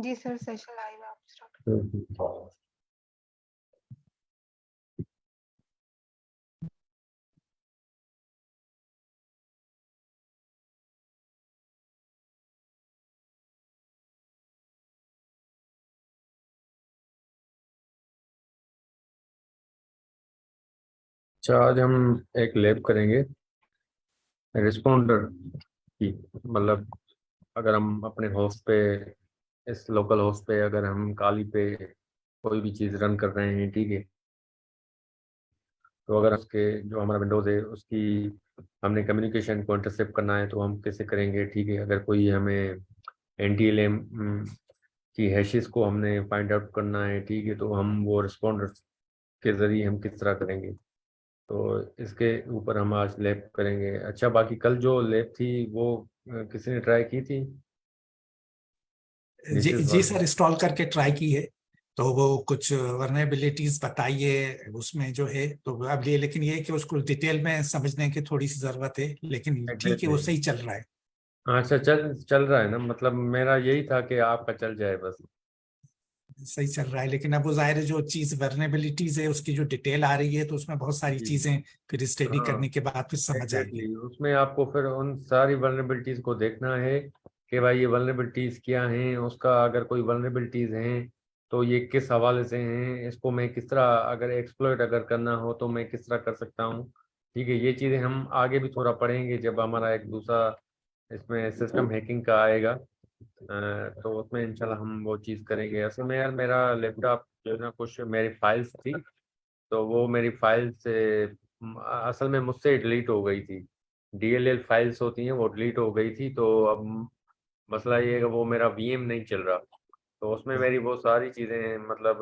जी sir, session live है, आप start. अच्छा, आज हम एक लैब करेंगे रिस्पॉन्डर की। मतलब अगर हम अपने होस्ट पे, इस लोकल होस्ट पे, अगर हम काली पे कोई भी चीज़ रन कर रहे हैं, ठीक है, तो अगर उसके जो हमारा विंडोज़ है उसकी हमने कम्युनिकेशन को इंटरसेप्ट करना है तो हम कैसे करेंगे, ठीक है। अगर कोई हमें एनटीएलएम की हैशेस को हमने फाइंड आउट करना है, ठीक है, तो हम वो रिस्पॉन्डर के ज़रिए हम किस तरह करेंगे, तो इसके ऊपर हम आज लैब करेंगे। अच्छा, बाकी कल जो लैब थी वो किसी ने ट्राई की थी? जी निशित जी वाले? सर, इंस्टॉल करके ट्राई की है। तो वो कुछ वर्नेबिलिटीज बताइए उसमें जो है, तो अब ये, लेकिन ये है कि उसको डिटेल में समझने की थोड़ी सी जरूरत है, लेकिन ठीक है, वो एग्जैक्टली। सही चल रहा है। अच्छा, चल चल रहा है ना? मतलब मेरा यही था कि आपका चल जाए बस। सही चल रहा है, लेकिन अब वो जाहिर है जो चीज वर्नेबिलिटीज है उसकी जो डिटेल आ रही है, तो उसमें बहुत सारी जी। चीजें फिर स्टडी हाँ, करने के बाद फिर समझ आएगी। एग्जैक्टली। उसमें आपको फिर उन सारी वल्नरेबिलिटीज को देखना है कि भाई ये वल्नरेबिलिटीज क्या हैं, उसका अगर कोई वल्नरेबिलिटीज हैं तो ये किस हवाले से हैं, इसको मैं किस तरह, अगर एक्सप्लॉइट अगर करना हो तो मैं किस तरह कर सकता हूँ, ठीक है। ये चीज़ें हम आगे भी थोड़ा पढ़ेंगे जब हमारा एक दूसरा इसमें सिस्टम हैकिंग का आएगा। तो उसमें इंशाल्लाह हम वो चीज़ करेंगे। असल में यार मेरा लैपटॉप जो है ना, कुछ मेरी फाइल्स थी, तो वो मेरी फाइल से असल में मुझसे डिलीट हो गई थी। डीएलएल फाइल्स होती हैं, वो डिलीट हो गई थी। तो अब मसला ये है कि वो मेरा वीएम नहीं चल रहा, तो उसमें मेरी वो सारी चीज़ें, मतलब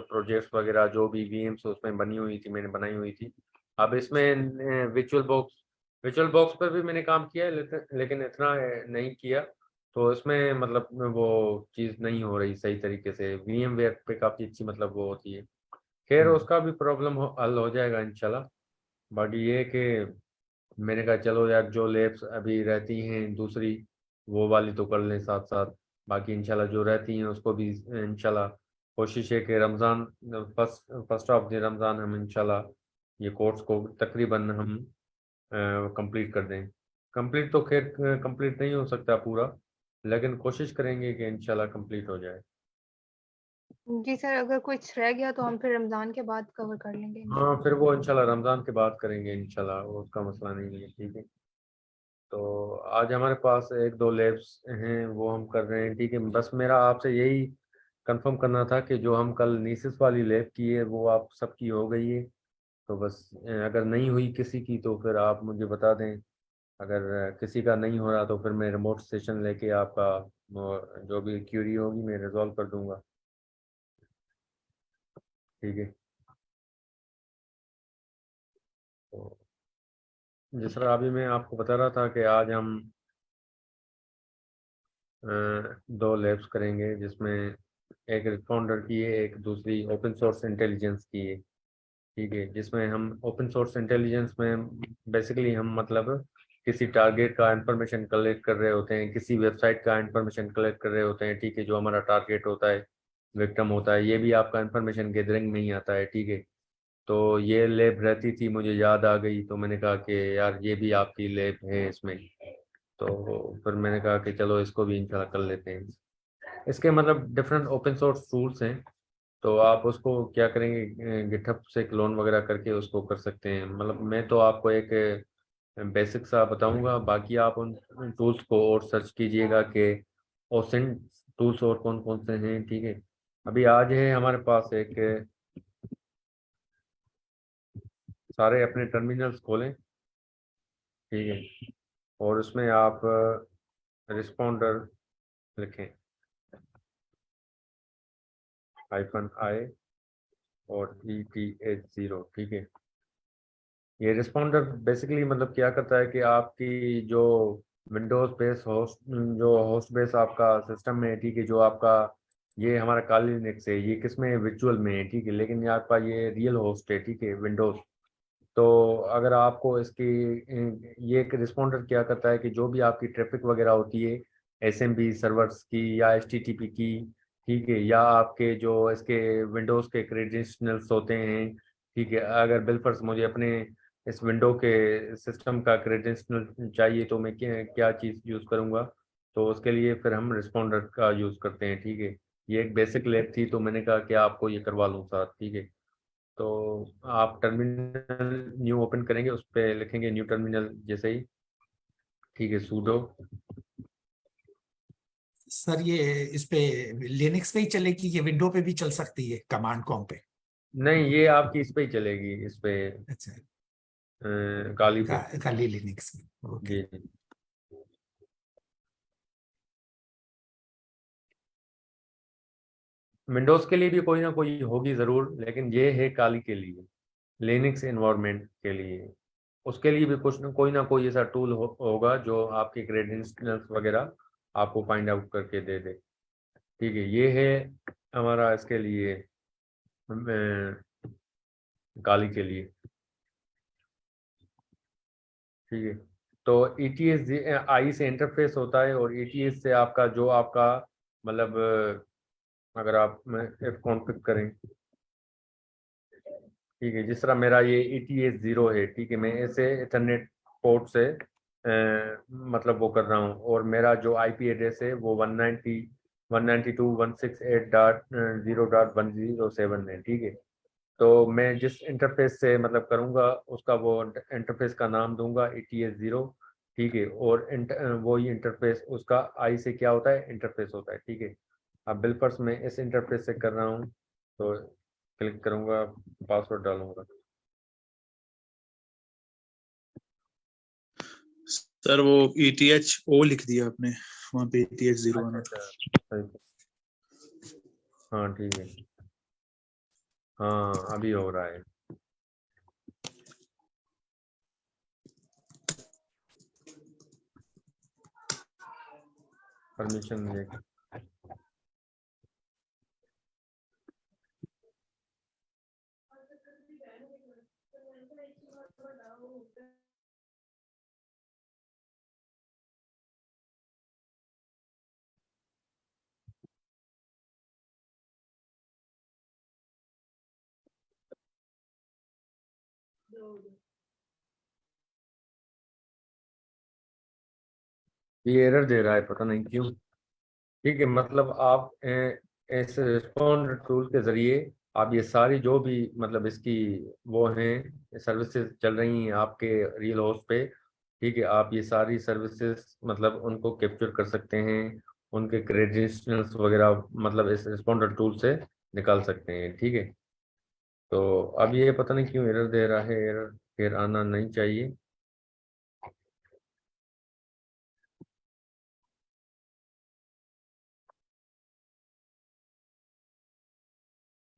प्रोजेक्ट्स वगैरह जो भी वीएम्स उसमें बनी हुई थी, मैंने बनाई हुई थी। अब इसमें विजुअल बॉक्स पर भी मैंने काम किया है, लेकिन इतना नहीं किया। तो इसमें मतलब वो चीज़ नहीं हो रही सही तरीके से। वीएम वेयर पे काफ़ी अच्छी मतलब वो होती है। खैर, उसका भी प्रॉब्लम हल हो जाएगा इंशाल्लाह। बाकी ये है कि मैंने कहा चलो यार, जो लैब्स अभी रहती हैं दूसरी, वो वाली तो कर लें साथ साथ। बाकी इंशाल्लाह जो रहती हैं उसको भी इंशाल्लाह कोशिश है कि Ramzan, first first of the Ramzan हम इंशाल्लाह ये कोर्स को तकरीबन हम कंप्लीट कर दें। कंप्लीट तो खैर कंप्लीट नहीं हो सकता पूरा, लेकिन कोशिश करेंगे कि इंशाल्लाह कंप्लीट हो जाए। जी सर, अगर कुछ रह गया तो हम फिर रमज़ान के बाद कवर कर लेंगे हाँ, इंशाल्लाह। फिर वो इंशाल्लाह रमज़ान के बाद करेंगे इंशाल्लाह, वो उसका मसला नहीं है, ठीक है। तो आज हमारे पास एक दो लैब्स हैं, वो हम कर रहे हैं, ठीक है। बस मेरा आपसे यही कंफर्म करना था कि जो हम कल नीसिस वाली लैब की है वो आप सबकी हो गई है। तो बस अगर नहीं हुई किसी की तो फिर आप मुझे बता दें। अगर किसी का नहीं हो रहा तो फिर मैं रिमोट सेशन लेके आपका जो भी क्यूरी होगी मैं रिजॉल्व कर दूंगा, ठीक है। तो जिस तरह अभी मैं आपको बता रहा था कि आज हम दो लैब्स करेंगे, जिसमें एक रिस्पॉन्डर की है, एक दूसरी ओपन सोर्स इंटेलिजेंस की है, ठीक है। जिसमें हम ओपन सोर्स इंटेलिजेंस में बेसिकली हम मतलब किसी टारगेट का इंफॉर्मेशन कलेक्ट कर रहे होते हैं, किसी वेबसाइट का इंफॉर्मेशन कलेक्ट कर रहे होते हैं, ठीक है, जो हमारा टारगेट होता है, विक्टिम होता है, ये भी आपका इंफॉर्मेशन गैदरिंग में ही आता है, ठीक है। तो ये लैब रहती थी, मुझे याद आ गई, तो मैंने कहा कि यार ये भी आपकी लैब है इसमें। तो फिर मैंने कहा कि चलो इसको भी इंशाल्लाह कर लेते हैं। इसके मतलब डिफरेंट ओपन सोर्स टूल्स हैं, तो आप उसको क्या करेंगे, गिटहब से क्लोन वगैरह करके उसको कर सकते हैं। मतलब मैं तो आपको एक बेसिक सा बताऊंगा, बाकी आप उन टूल्स को और सर्च कीजिएगा कि ओसिन टूल्स और कौन कौन से हैं, ठीक है। अभी आज है हमारे पास एक, सारे अपने टर्मिनल्स खोलें, ठीक है, और उसमें आप रिस्पॉन्डर लिखें, -i और ETH0, ठीक है। ये रिस्पॉन्डर बेसिकली मतलब क्या करता है कि आपकी जो विंडोज बेस होस्ट, जो होस्ट बेस आपका सिस्टम में है, ठीक है, जो आपका ये हमारा काली लिनक्स है, ये किस में विर्चुअल में है, ठीक है, लेकिन ये आपका ये रियल होस्ट है, ठीक है, विंडोज। तो अगर आपको इसकी ये एक रिस्पॉन्डर क्या करता है कि जो भी आपकी ट्रैफिक वगैरह होती है SMB सर्वर्स की या HTTP की, ठीक है, या आपके जो इसके विंडोज़ के क्रेडेंशियल्स होते हैं, ठीक है। अगर बिलफर्स मुझे अपने इस विंडो के सिस्टम का क्रेडेंशियल चाहिए तो मैं क्या चीज़ यूज़ करूँगा, तो उसके लिए फिर हम रिस्पॉन्डर का यूज़ करते हैं, ठीक है। ये एक बेसिक लैब थी तो मैंने कहा कि आपको ये करवा लूँ साथ, ठीक है। तो आप टर्मिनल न्यू ओपन करेंगे, उस पर लिखेंगे न्यू टर्मिनल जैसे ही, ठीक है, सूडो। सर ये इस पे लिनक्स पे ही चलेगी, ये विंडो पे भी चल सकती है कमांड कॉम्प पे? नहीं, ये आपकी इस पे ही चलेगी, इस पे अच्छा, काली पे। खाली लिनक्स में, ओके। जी जी। विंडोज़ के लिए भी कोई ना कोई होगी ज़रूर, लेकिन ये है काली के लिए, लिनक्स इन्वायरमेंट के लिए। उसके लिए भी कुछ ना कोई ऐसा टूल होगा जो आपके क्रेडेंशियल्स वगैरह आपको फाइंड आउट करके दे दे, ठीक है। ये है हमारा इसके लिए काली के लिए, ठीक है। तो ETS आई से इंटरफेस होता है, और ETS से आपका जो आपका मतलब अगर आप इफ कॉन्फ़िग करें, ठीक है, जिस तरह मेरा ये ETS 0 है, ठीक है, मैं ऐसे इथरनेट पोर्ट से मतलब वो कर रहा हूँ, और मेरा जो IP एड्रेस है वो 192.168.0.107 है, ठीक है। तो मैं जिस इंटरफेस से मतलब करूँगा उसका वो इंटरफेस का नाम दूंगा ETS 0, ठीक है। और वही इंटरफेस उसका आई से क्या होता है, इंटरफेस होता है, ठीक है। अब बिलपर्स में इस इंटरफेस से कर रहा हूँ, तो क्लिक करूँगा, पासवर्ड डालूंगा। सर वो ETH-O लिख दिया आपने, वहाँ पे ETH 0 आना था। हाँ ठीक है, हाँ अभी हो रहा है। परमिशन लेके ये एरर दे रहा है, पता नहीं क्यों, ठीक है। मतलब आप इस रिस्पॉन्ड टूल के जरिए आप ये सारी जो भी मतलब इसकी वो हैं सर्विसेज चल रही हैं आपके रियल होस्ट पे, ठीक है, आप ये सारी सर्विसेज मतलब उनको कैप्चर कर सकते हैं, उनके क्रेडेंशियल्स वगैरह मतलब इस रिस्पॉन्डर टूल से निकाल सकते हैं, ठीक है। तो अब ये पता नहीं क्यों एरर दे रहा है, एरर फिर आना नहीं चाहिए।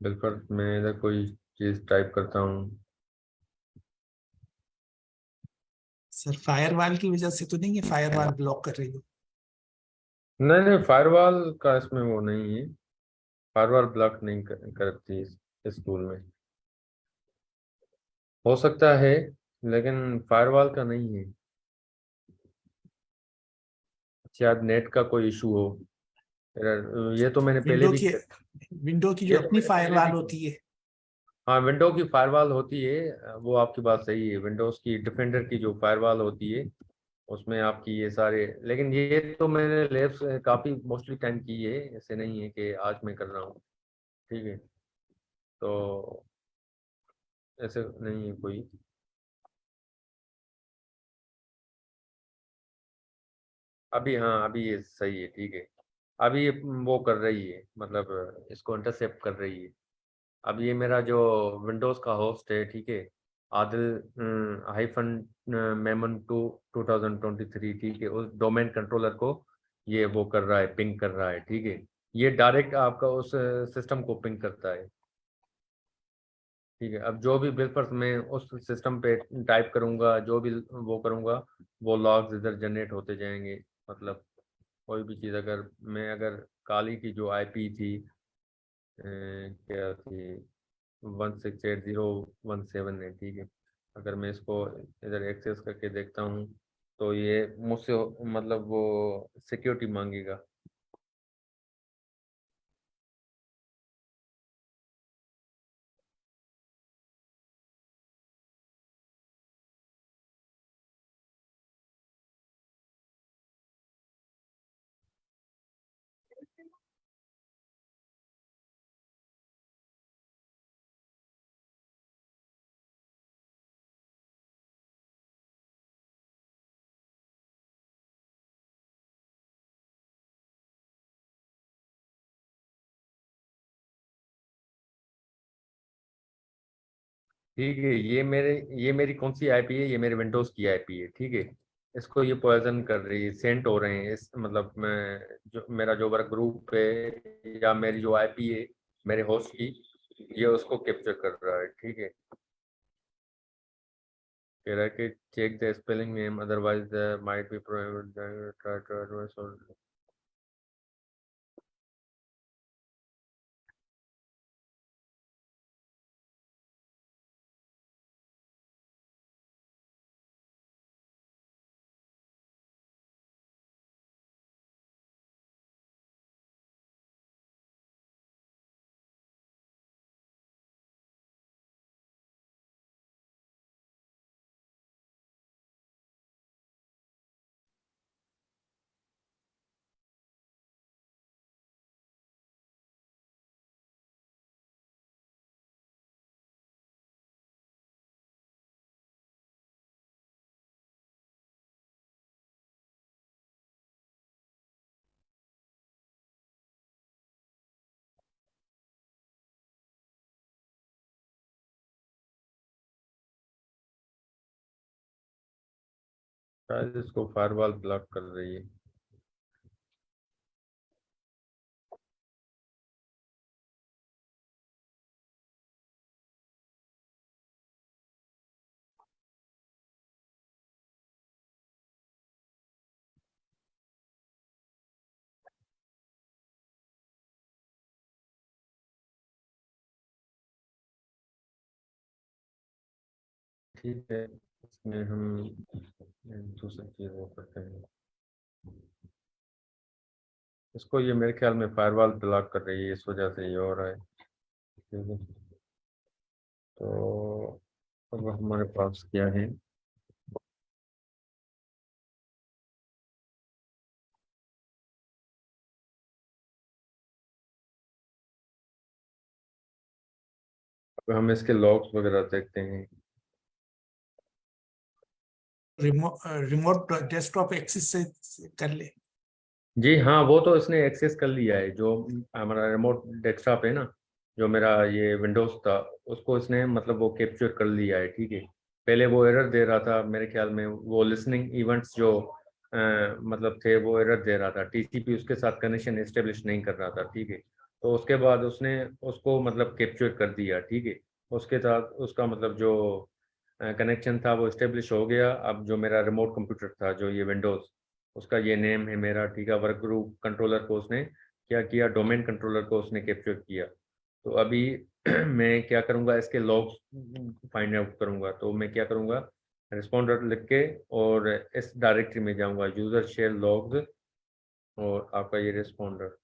बिल्कुल, मैं इधर कोई चीज़ टाइप करता हूँ। सर फायरवॉल की वजह से तो नहीं है, फायरवॉल ब्लॉक कर रही हो? नहीं नहीं, फायरवॉल का इसमें वो नहीं है, फायरवॉल ब्लॉक नहीं करती इस टूल में। हो सकता है, लेकिन फायरवॉल का नहीं है, शायद नेट का कोई इशू हो। ये तो मैंने पहले विंडो भी की विंडो की जो ये तो अपनी मैंने पहले फायरवॉल भी होती है। हाँ, विंडो की फायरवॉल होती है, वो आपकी बात सही है। विंडोज़ की डिफेंडर की जो फायरवॉल होती है उसमें आपकी ये सारे, लेकिन ये तो मैंने लैब्स काफ़ी मोस्टली टाइम की है, ऐसे नहीं है कि आज मैं कर रहा हूँ, ठीक है। तो ऐसे नहीं है कोई। अभी हाँ, अभी ये सही है, ठीक है। अभी ये वो कर रही है, मतलब इसको इंटरसेप्ट कर रही है। अब ये मेरा जो विंडोज़ का होस्ट है, ठीक है, आदिल हाइफन मेमन 2023, ठीक है, उस डोमेन कंट्रोलर को ये वो कर रहा है, पिंग कर रहा है, ठीक है। ये डायरेक्ट आपका उस सिस्टम को पिंग करता है, ठीक है। अब जो भी बिलपर्स मैं उस सिस्टम पे टाइप करूंगा, जो भी वो करूंगा, वो लॉग्स इधर जनरेट होते जाएंगे। मतलब कोई भी चीज़ अगर काली की जो IP थी क्या थी, 168.0.1.7 है, ठीक है। अगर मैं इसको इधर एक्सेस करके देखता हूँ तो ये मुझसे मतलब वो सिक्योरिटी मांगेगा। ठीक है, ये मेरी कौन सी आईपी है? ये मेरे विंडोज की आईपी है, ठीक है। इसको ये पॉइजन कर रही है, सेंट हो रहे हैं इस मतलब मैं जो मेरा जो वर्क ग्रुप है या मेरी जो आईपी है मेरे होस्ट की, ये उसको कैप्चर कर रहा है, ठीक है। कह रहा है कि check the spelling name otherwise might be prohibited, try to advise और शायद इसको फायरवॉल ब्लॉक कर रही है। ठीक है, इसमें हम दूसरी चीज वो करते हैं। इसको ये मेरे ख्याल में फायरवॉल ब्लॉक कर रही है, इस वजह से ये हो रहा है, ठीक है। तो अब हमारे पास क्या है? अब हम इसके लॉग्स वगैरह देखते हैं। रिमोट डेस्कटॉप एक्सेस से कर ले। जी हाँ, वो तो इसने एक्सेस कर लिया है, जो हमारा रिमोट डेस्कटॉप है ना, जो मेरा ये विंडोज था, उसको इसने मतलब वो कैप्चर कर लिया है, ठीक है। पहले वो एरर दे रहा था मेरे ख्याल में, वो लिसनिंग इवेंट्स जो मतलब थे वो एरर दे रहा था, टीसीपी उसके साथ कनेक्शन एस्टेब्लिश नहीं कर रहा था, ठीक है। तो उसके बाद उसने उसको मतलब कैप्चर कर दिया, ठीक है। उसके साथ उसका मतलब जो कनेक्शन था वो इस्टेब्लिश हो गया। अब जो मेरा रिमोट कंप्यूटर था, जो ये विंडोज, उसका ये नेम है मेरा, ठीक है। वर्क ग्रुप कंट्रोलर को उसने क्या किया, डोमेन कंट्रोलर को उसने कैप्चर किया। तो अभी मैं क्या करूँगा, इसके लॉग्स फाइंड आउट करूँगा। तो मैं क्या करूँगा, रिस्पॉन्डर लिख के और इस डायरेक्टरी में जाऊँगा, यूजर शेयर लॉग्स, और आपका ये रिस्पॉन्डर।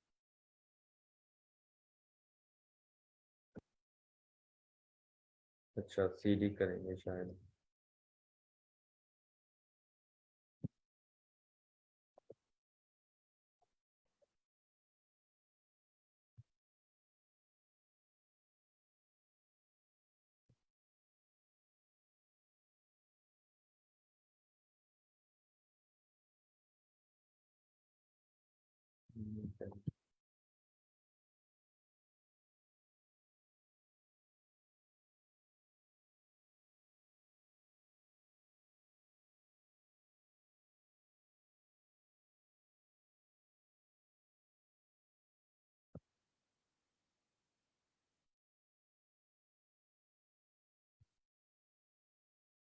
अच्छा, सीडी करेंगे शायद।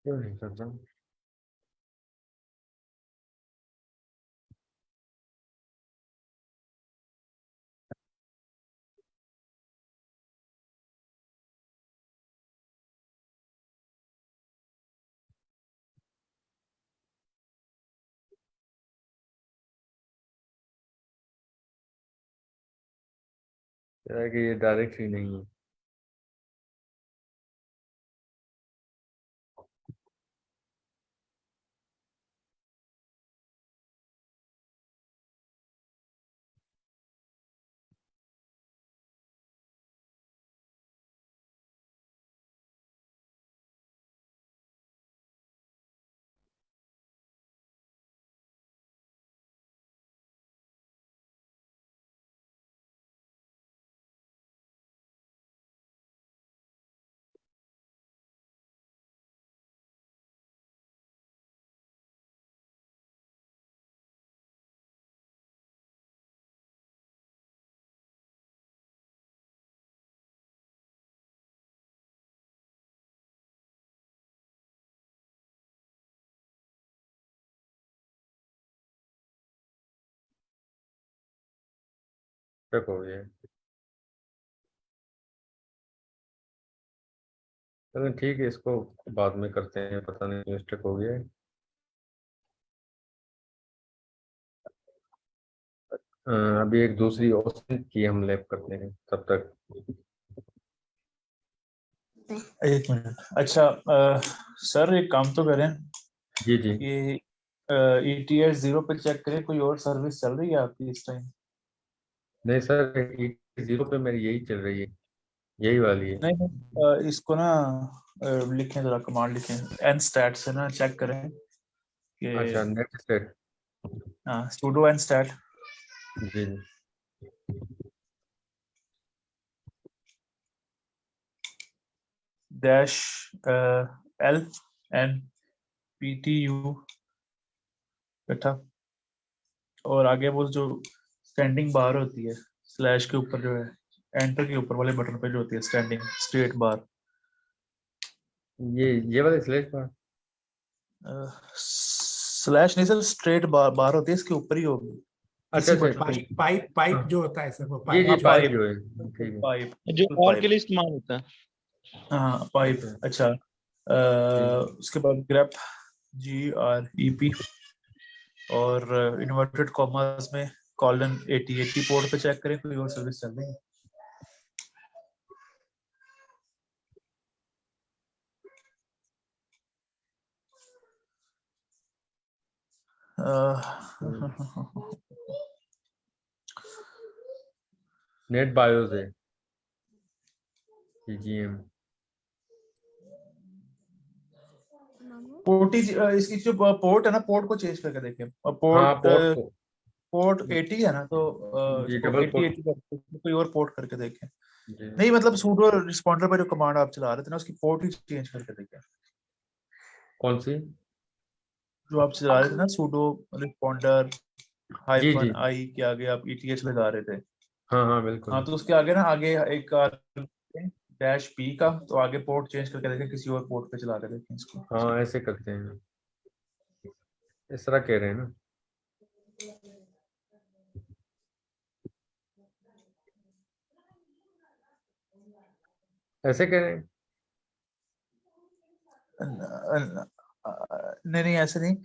क्यों नहीं कर रहा? है कि ये डायरेक्टली नहीं है। चेक हो गया। चलो ठीक है, इसको बाद में करते हैं, पता नहीं मिस्टेक हो गया है। अभी एक दूसरी ऑप्शन की हम लैब करते हैं तब तक। एक मिनट। अच्छा सर एक काम तो करें, जी जी। ये ETH 0 पे चेक करें, कोई और सर्विस चल रही है आपकी इस टाइम? नहीं सर, 0 पे मेरी यही चल रही है, यही वाली है। नहीं इसको ना लिखें, जरा कमांड लिखें, nstat से ना चेक करें कि अच्छा, नेट सेट। हाँ sudo nstat जी जी। dash l n ptu बैठा, और आगे वो जो स्टैंडिंग बार होती है स्लैश के ऊपर, जो है एंटर के ऊपर वाले बटन पे जो होती है स्टैंडिंग स्ट्रेट बार, ये वाले स्लैश बार। स्लैश नहीं सर, स्ट्रेट बार बार होती है, इसके ऊपर ही होगी अच्छा इसी अच्छा बटन पे। पाइप पाइप पाइप हाँ। जो होता है सर, वो जी पाइप। जी, पाइप पाइप, जो है। ठीक है। पाइप, जो और के पाइप, लिए इस्तेमाल होता है। हाँ पाइप। अच्छा अच्छा ठीक उसके बाद ग्रेप GREP और इन्वर्टेड कॉमास में कॉलन 8080 पोर्ट पे चेक करें, कोई और सर्विस चल रही है? नेट बायोस है, PGM। पोर्ट इसकी जो पोर्ट है ना, पोर्ट को चेंज करके देखें। हाँ, पोर्ट पोर्ट को। पोर्ट 80 है ना, तो जी, इसको डबल 80 पोर्ट। 80 करके कोई और पोर्ट करके देखें। जी। नहीं मतलब सूडो रिस्पॉन्डर पे जो कमांड आप चला रहे थे ना, उसकी पोर्ट ही चेंज करके देखें। कौन सी? जो आप चला रहे थे ना सूडो रिस्पॉन्डर जी जी। -i के आगे आप ETH लगा रहे थे, हाँ हाँ हाँ बिल्कुल। तो उसके आगे ना, आगे एक -p का, तो आगे पोर्ट चेंज करके देखें, किसी और पोर्ट पे चला के देखें इसको। हाँ, ऐसे करते हैं, इस तरह कह रहे हैं ना। ऐसे कह रहे हैं। नहीं नहीं ऐसे नहीं,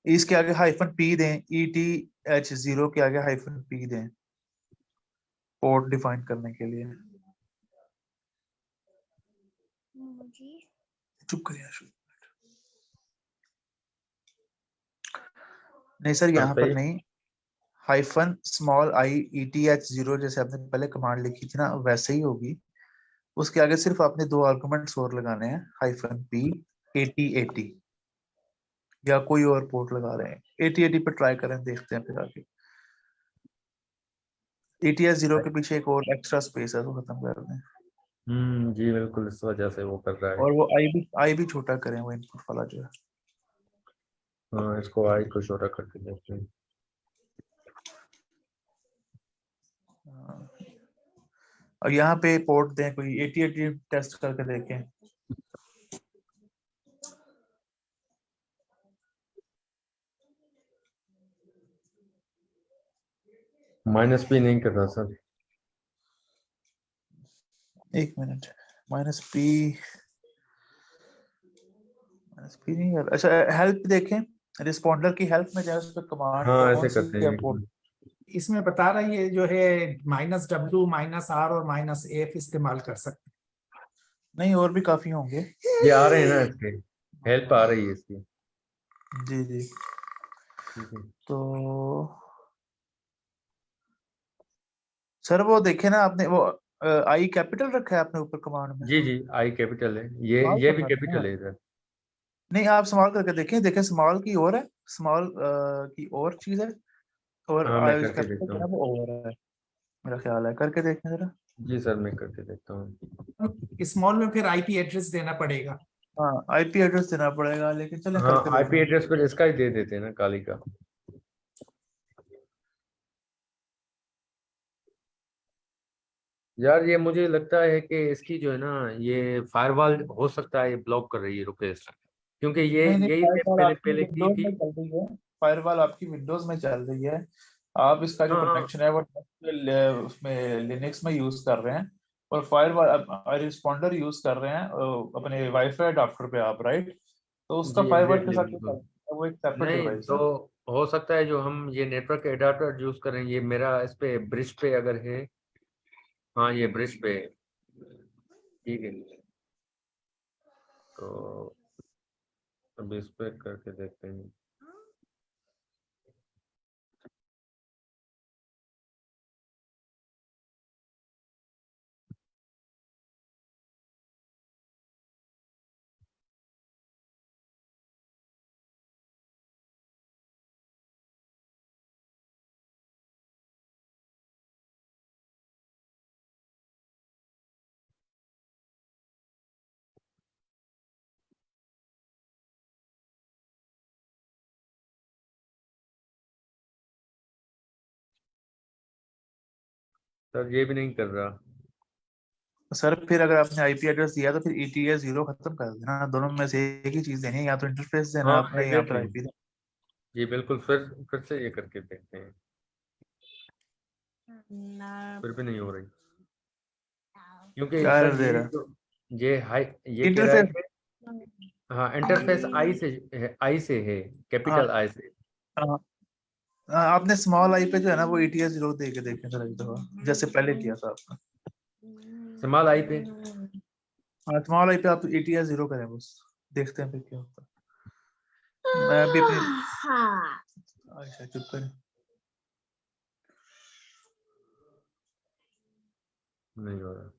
इसके आगे -p दें, ETH 0 के आगे -p दें पोर्ट डिफाइन करने के लिए। चुप करिए आशु। नहीं सर यहाँ पर सही। नहीं, -i ETH 0 जैसे आपने पहले कमांड लिखी थी ना, वैसे ही होगी। उसके आगे सिर्फ आपने दो आर्गुमेंट्स और लगाने हैं, -p 8080 या कोई और पोर्ट लगा रहे हैं। 8080 पे ट्राई करें, देखते हैं फिर आगे। ETH 0 के पीछे एक और एक्स्ट्रा स्पेस है, तो खत्म कर दें। जी बिल्कुल, इस वजह से वो कर रहा है। और वो आई भी छोटा करें, वो इनपुट वाला जो है। हाँ, इसको आई को छोटा करके देखते हैं। और यहाँ पे पोर्ट दें, कोई 8080 टेस्ट करके देखें। -p नहीं कर रहा सर। एक मिनट, -p नहीं कर, अच्छा हेल्प देखें, रिस्पॉन्डर की हेल्प में जाए, उस पर कमांड हाँ, कौन ऐसे सी करते है हैं। पोर्ट? इसमें बता रहा है ये जो है -W -R और -F इस्तेमाल कर सकते नहीं, और भी काफी होंगे। ये आ रहे हैं ना, इसके हेल्प आ रही है इसकी। जी जी। ठीक है। तो सर वो देखे ना आपने, वो आई कैपिटल रखा है आपने ऊपर कमांड में? जी जी, आई कैपिटल है, स्मॉल ये भी करना था ना? कैपिटल है इधर। नहीं, आप स्मॉल करके देखें, देखें स्मॉल की और है, स्मॉल की और चीज है, और हाँ, मैं करके कैपिटल देखता जो है हूँ। वो और है, मेरा ख्याल है। करके देखें जरा। जी सर, मैं करके देखता हूँ। हैं। स्मॉल में फिर IP एड्रेस देना पड़ेगा। हाँ, आईपी एड्रेस देना पड़ेगा, लेकिन चलें हाँ, करके आईपी देखें। एड्रेस फिर इसका ही दे देते हैं ना, काली का। यार ये मुझे लगता है कि इसकी जो है ना, ये फायरवॉल हो सकता है ये ब्लॉक कर रही है रुकेश, क्योंकि ये नहीं नहीं, यही मैं फायरवॉल पहले आपकी पहले की विंडोज थी। में चल रही है, फायरवॉल आपकी विंडोज में चल रही है। आप इसका जो हाँ हाँ। कनेक्शन है वो उसमें लिनक्स में यूज कर रहे हैं, और फायरवॉल रिस्पॉन्डर यूज कर रहे हैं अपने वाईफाई अडाप्टर पे आप, राइट? तो उसका जी फायरवॉल के एग्जैक्टली, साथ क्या बिल्कुल। करें? वो एक सेपरेट नहीं डिवाइस तो है। हो सकता है जो हम ये नेटवर्क एडाप्टर यूज करें, ये मेरा इस पे ब्रिज पे अगर है। हाँ, ये ब्रिज पे है। ठीक है। तो अब इस पे करके देखते हैं। सर ये भी नहीं कर रहा। सर फिर अगर आपने आईपी एड्रेस दिया तो फिर ETS 0 खत्म कर देना, दोनों में से एक ही चीज देनी है, या तो इंटरफेस देना हाँ आपने, या फिर एग्जैक्टली। आईपी देना। जी बिल्कुल, फिर से ये करके देखते हैं। फिर भी नहीं हो रही, क्योंकि क्या एरर सर दे ये रहा है? जो ये हाई, ये कह रहा है इंटरफेस। कि हाँ इंटरफेस आई से है, आई से है, हाँ कैपिटल आई से। हाँ। आपने स्मॉल आई पे जो है ना वो ETS 0 दे के देखें जरा एक दफा, जैसे पहले किया था आपने। स्मॉल आई पे। हाँ, स्मॉल आई पे आप ETS 0 करें बस, देखते हैं फिर क्या होता है। मैं भी अपनी अच्छा चुप करें। नहीं हो रहा।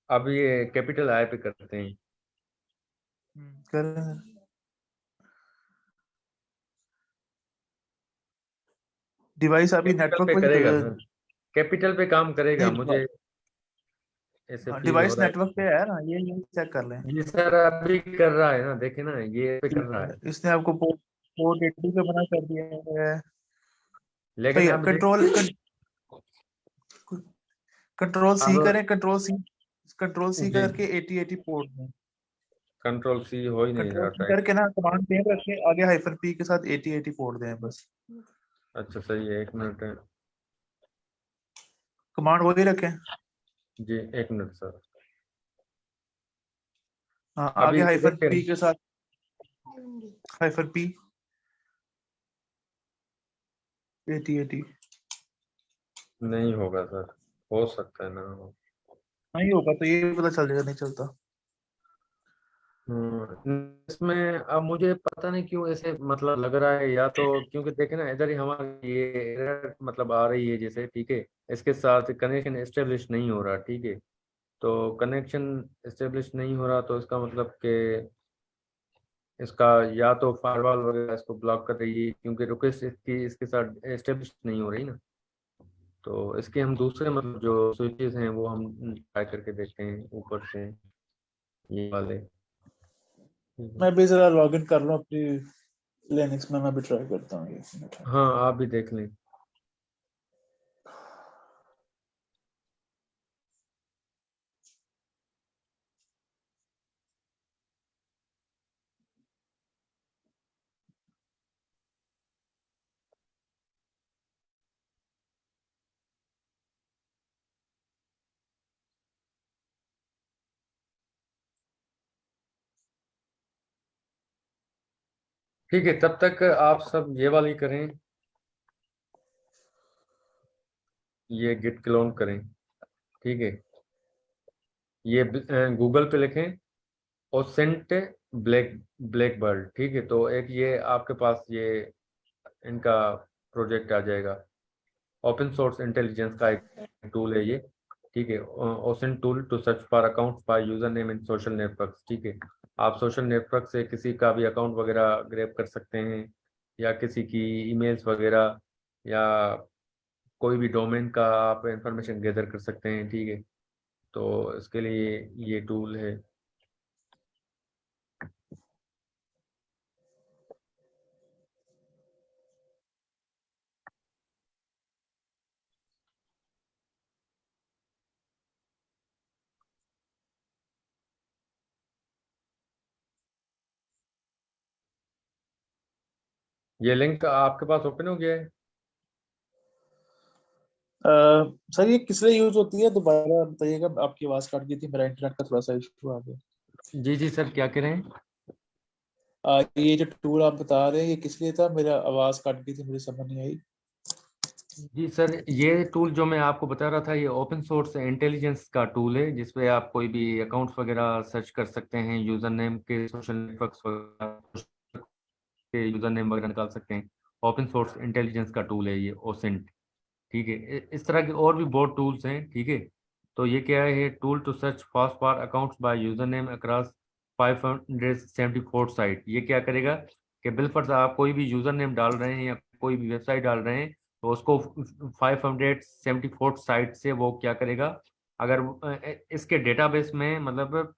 अब ये कैपिटल आई पे करते हैं। करें। डिवाइस अभी कैपिटल नेटवर्क पे करेगा पे सर, कैपिटल पे काम करेगा, नहीं, मुझे ऐसे फील हो डिवाइस रहा नेटवर्क पे है। है ना, ये चेक कर लें। ये सर अभी कर रहा है ना, देखे ना, ये पे कर रहा है। इसने आपको पोर्ट पोर्ट 80 पे मना कर दिया है। सही लेकिन है, अब कंट्रोल कंट्रोल सी अब करें, कंट्रोल सी जी, करके 8080 पोर्ट में, कंट्रोल सी हो ही नहीं कंट्रोल रहा सी टाइप। करके ना कमांड सेम रखें, आगे हाइफन पी के साथ 8080 पोर्ट दें बस। अच्छा सही है, 1 मिनट है। कमांड वही रखें। जी 1 मिनट सर। हाँ, अभी आगे हाइफन देख पी कर के साथ हाइफन पी 8080। नहीं होगा सर, हो सकता है ना हो। नहीं होगा तो ये पता चल जाएगा, नहीं चलता। इसमें अब मुझे पता नहीं क्यों ऐसे मतलब लग रहा है, या तो क्योंकि देखे ना इधर ही हमारी ये एरर मतलब आ रही है जैसे, ठीक है। इसके साथ कनेक्शन एस्टेब्लिश नहीं हो रहा, ठीक है। तो कनेक्शन एस्टेब्लिश नहीं हो रहा, तो इसका मतलब कि इसका या तो फायरवॉल वगैरह इसको ब्लॉक कर रही है, क्योंकि रिक्वेस्ट इसकी इसके साथ एस्टेब्लिश नहीं हो रही ना। तो इसके हम दूसरे मतलब जो स्विचेस हैं वो हम ट्राई करके देखते हैं ऊपर से, ये वाले। मैं भी जरा लॉग इन कर लूँ अपनी लिनक्स में, मैं भी ट्राई करता हूँ ये। हाँ आप भी देख लें। ठीक है, तब तक आप सब ये वाली करें, ये गिट क्लोन करें। ठीक है, ये गूगल पे लिखें ओसेंट ब्लैक बर्ड। ठीक है, तो एक ये आपके पास ये इनका प्रोजेक्ट आ जाएगा। ओपन सोर्स इंटेलिजेंस का एक टूल है ये। ठीक है, OSINT tool to search for accounts by username in social networks. ठीक है, आप सोशल नेटवर्क से किसी का भी अकाउंट वगैरह ग्रैब कर सकते हैं, या किसी की ईमेल्स वगैरह, या कोई भी डोमेन का आप इंफॉर्मेशन गैदर कर सकते हैं। ठीक है, तो इसके लिए ये टूल है। ये लिंक आपके पास ओपन हो गया है? सर ये किस लिए यूज होती है, दोबारा बताइएगा, आपकी आवाज कट गई थी, मेरा इंटरनेट का थोड़ा सा इशू आ गया। जी जी सर, क्या कह रहे हैं? ये जो टूल आप बता रहे हैं ये किस लिए था, मेरा आवाज कट गई थी, मुझे समझ नहीं आई। जी सर, ये टूल जो मैं आपको बता रहा था, ये ओपन सोर्स इंटेलिजेंस का टूल है, जिसपे आप कोई भी अकाउंट्स वगैरह सर्च कर सकते हैं, यूजर नेम के सोशल नेटवर्क्स के यूजर नेम वगैरह निकाल सकते हैं। ओपन सोर्स इंटेलिजेंस का टूल है ये ओसेंट। ठीक है, इस तरह के और भी बहुत टूल्स हैं। ठीक है, तो ये क्या है, tool to search fast for accounts by username across 574 site. ये क्या करेगा कि बिलफर्ज आप कोई भी यूजर नेम डाल रहे हैं या कोई भी वेबसाइट डाल रहे हैं, तो उसको 574 साइट से वो क्या करेगा, अगर इसके डेटाबेस में मतलब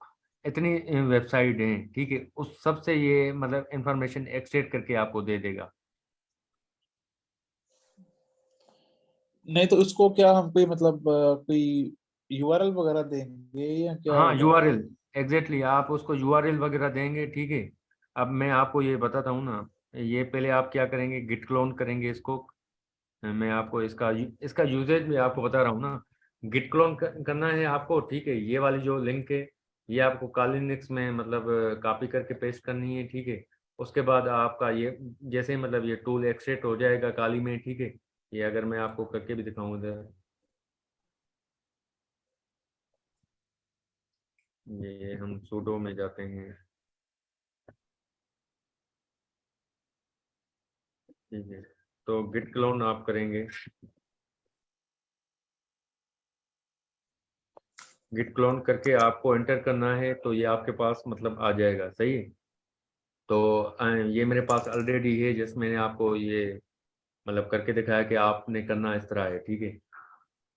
इतनी वेबसाइट हैं, ठीक है, उस सब से ये मतलब इंफॉर्मेशन एक्सट्रैक्ट करके आपको दे देगा। नहीं तो उसको क्या हम कोई मतलब कोई यूआरएल वगैरह देंगे या क्या हाँ, होगा? यूआरएल, एग्जैक्टली, आप उसको यूआरएल वगैरह देंगे। ठीक है, अब मैं आपको ये बताता हूँ ना, ये पहले आप क्या करेंगे, गिट क्लोन करेंगे इसको। मैं आपको इसका इसका यूजेज भी आपको बता रहा हूँ ना। गिट क्लोन करना है आपको। ठीक है, ये वाली जो लिंक है, ये आपको काली लिनक्स में मतलब कॉपी करके पेस्ट करनी है। ठीक है, उसके बाद आपका ये जैसे ही मतलब ये टूल एक्सट्रैक्ट हो जाएगा काली में। ठीक है, ये अगर मैं आपको करके भी दिखाऊँ इधर, ये हम सूडो में जाते हैं। ठीक है, तो गिट क्लोन आप करेंगे, गिट क्लोन करके आपको एंटर करना है, तो ये आपके पास मतलब आ जाएगा। सही है, तो ये मेरे पास ऑलरेडी है, जिसमें मैंने आपको ये मतलब करके दिखाया कि आपने करना इस तरह है। ठीक है,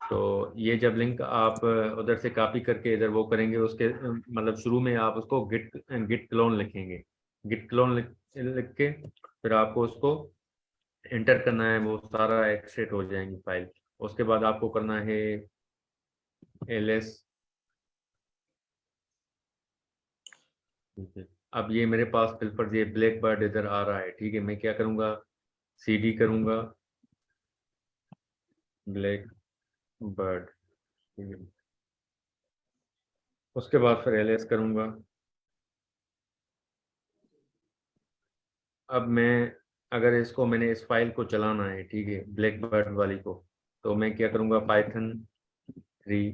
तो ये जब लिंक आप उधर से कॉपी करके इधर वो करेंगे, उसके मतलब शुरू में आप उसको गिट गिट क्लोन लिखेंगे। गिट क्लोन लिख के फिर आपको उसको एंटर करना है, वो सारा एक्सट्रैक्ट हो जाएंगी फाइल। उसके बाद आपको करना है ls। ठीक है, अब ये मेरे पास फिल्पर ये ब्लैक बर्ड इधर आ रहा है। ठीक है, मैं क्या करूँगा, cd करूँगा ब्लैक बर्ड। ठीक है, उसके बाद फिर ls करूँगा। अब मैं अगर इसको मैंने इस फाइल को चलाना है, ठीक है, ब्लैक बर्ड वाली को, तो मैं क्या करूँगा, पाइथन 3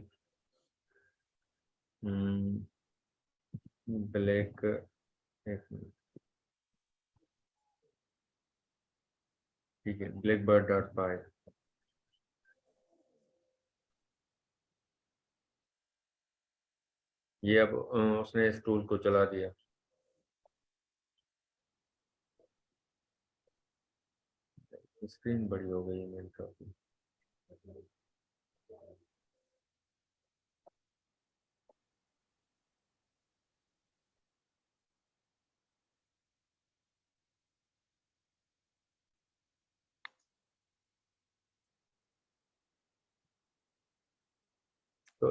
ब्लैक, ठीक है, ब्लैक बर्ड डॉट पाई। ये अब उसने इस टूल को चला दिया। स्क्रीन बड़ी हो गई है मेरी काफी। तो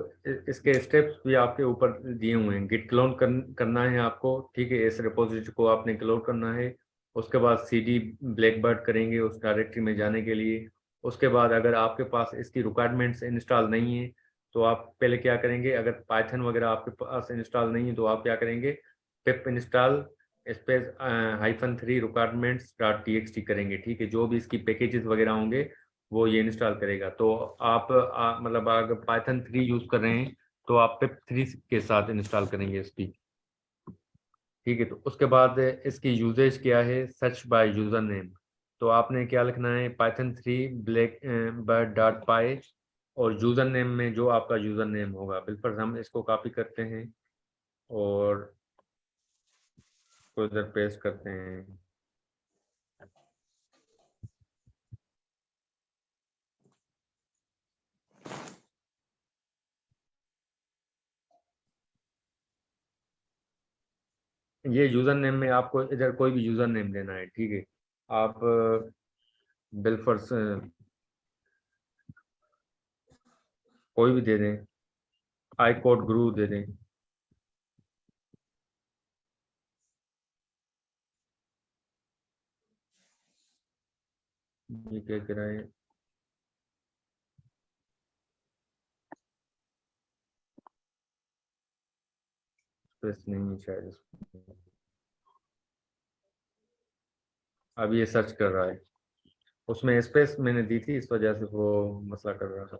इसके स्टेप्स भी आपके ऊपर दिए हुए हैं। गिट क्लोन करना है आपको। ठीक है, इस रिपोजिटरी को आपने क्लोन करना है। उसके बाद cd ब्लैकबर्ड करेंगे उस डायरेक्टरी में जाने के लिए। उसके बाद अगर आपके पास इसकी रिक्वायरमेंट्स इंस्टॉल नहीं है, तो आप पहले क्या करेंगे, अगर पाइथन वगैरह आपके पास इंस्टॉल नहीं है, तो आप क्या करेंगे, पिप install space -3 requirements dot txt करेंगे, ठीक है। जो भी इसकी पैकेजेस वगैरह होंगे वो ये इंस्टॉल करेगा। तो आप मतलब अगर पाइथन 3 यूज कर रहे हैं तो आप पिप 3 के साथ इंस्टॉल करेंगे इसकी, ठीक है। तो उसके बाद इसकी यूजेज क्या है, सर्च बाय यूजर नेम। तो आपने क्या लिखना है, पाइथन 3 ब्लैक बर्ड डॉट पाई, और यूजर नेम में जो आपका यूजर नेम होगा, बिल्कुल हम इसको कॉपी करते हैं और को इधर पेस्ट करते हैं। ये यूजर नेम में आपको इधर कोई भी यूजर नेम देना है, ठीक है। आप बिलफर्स कोई भी दे दें, आई कोड गुरु दे दें। ये क्या कह रहा है, स्पेस नहीं है शायद इसमें। अब ये सर्च कर रहा है, उसमें स्पेस मैंने दी थी, इस वजह से वो मसला कर रहा था।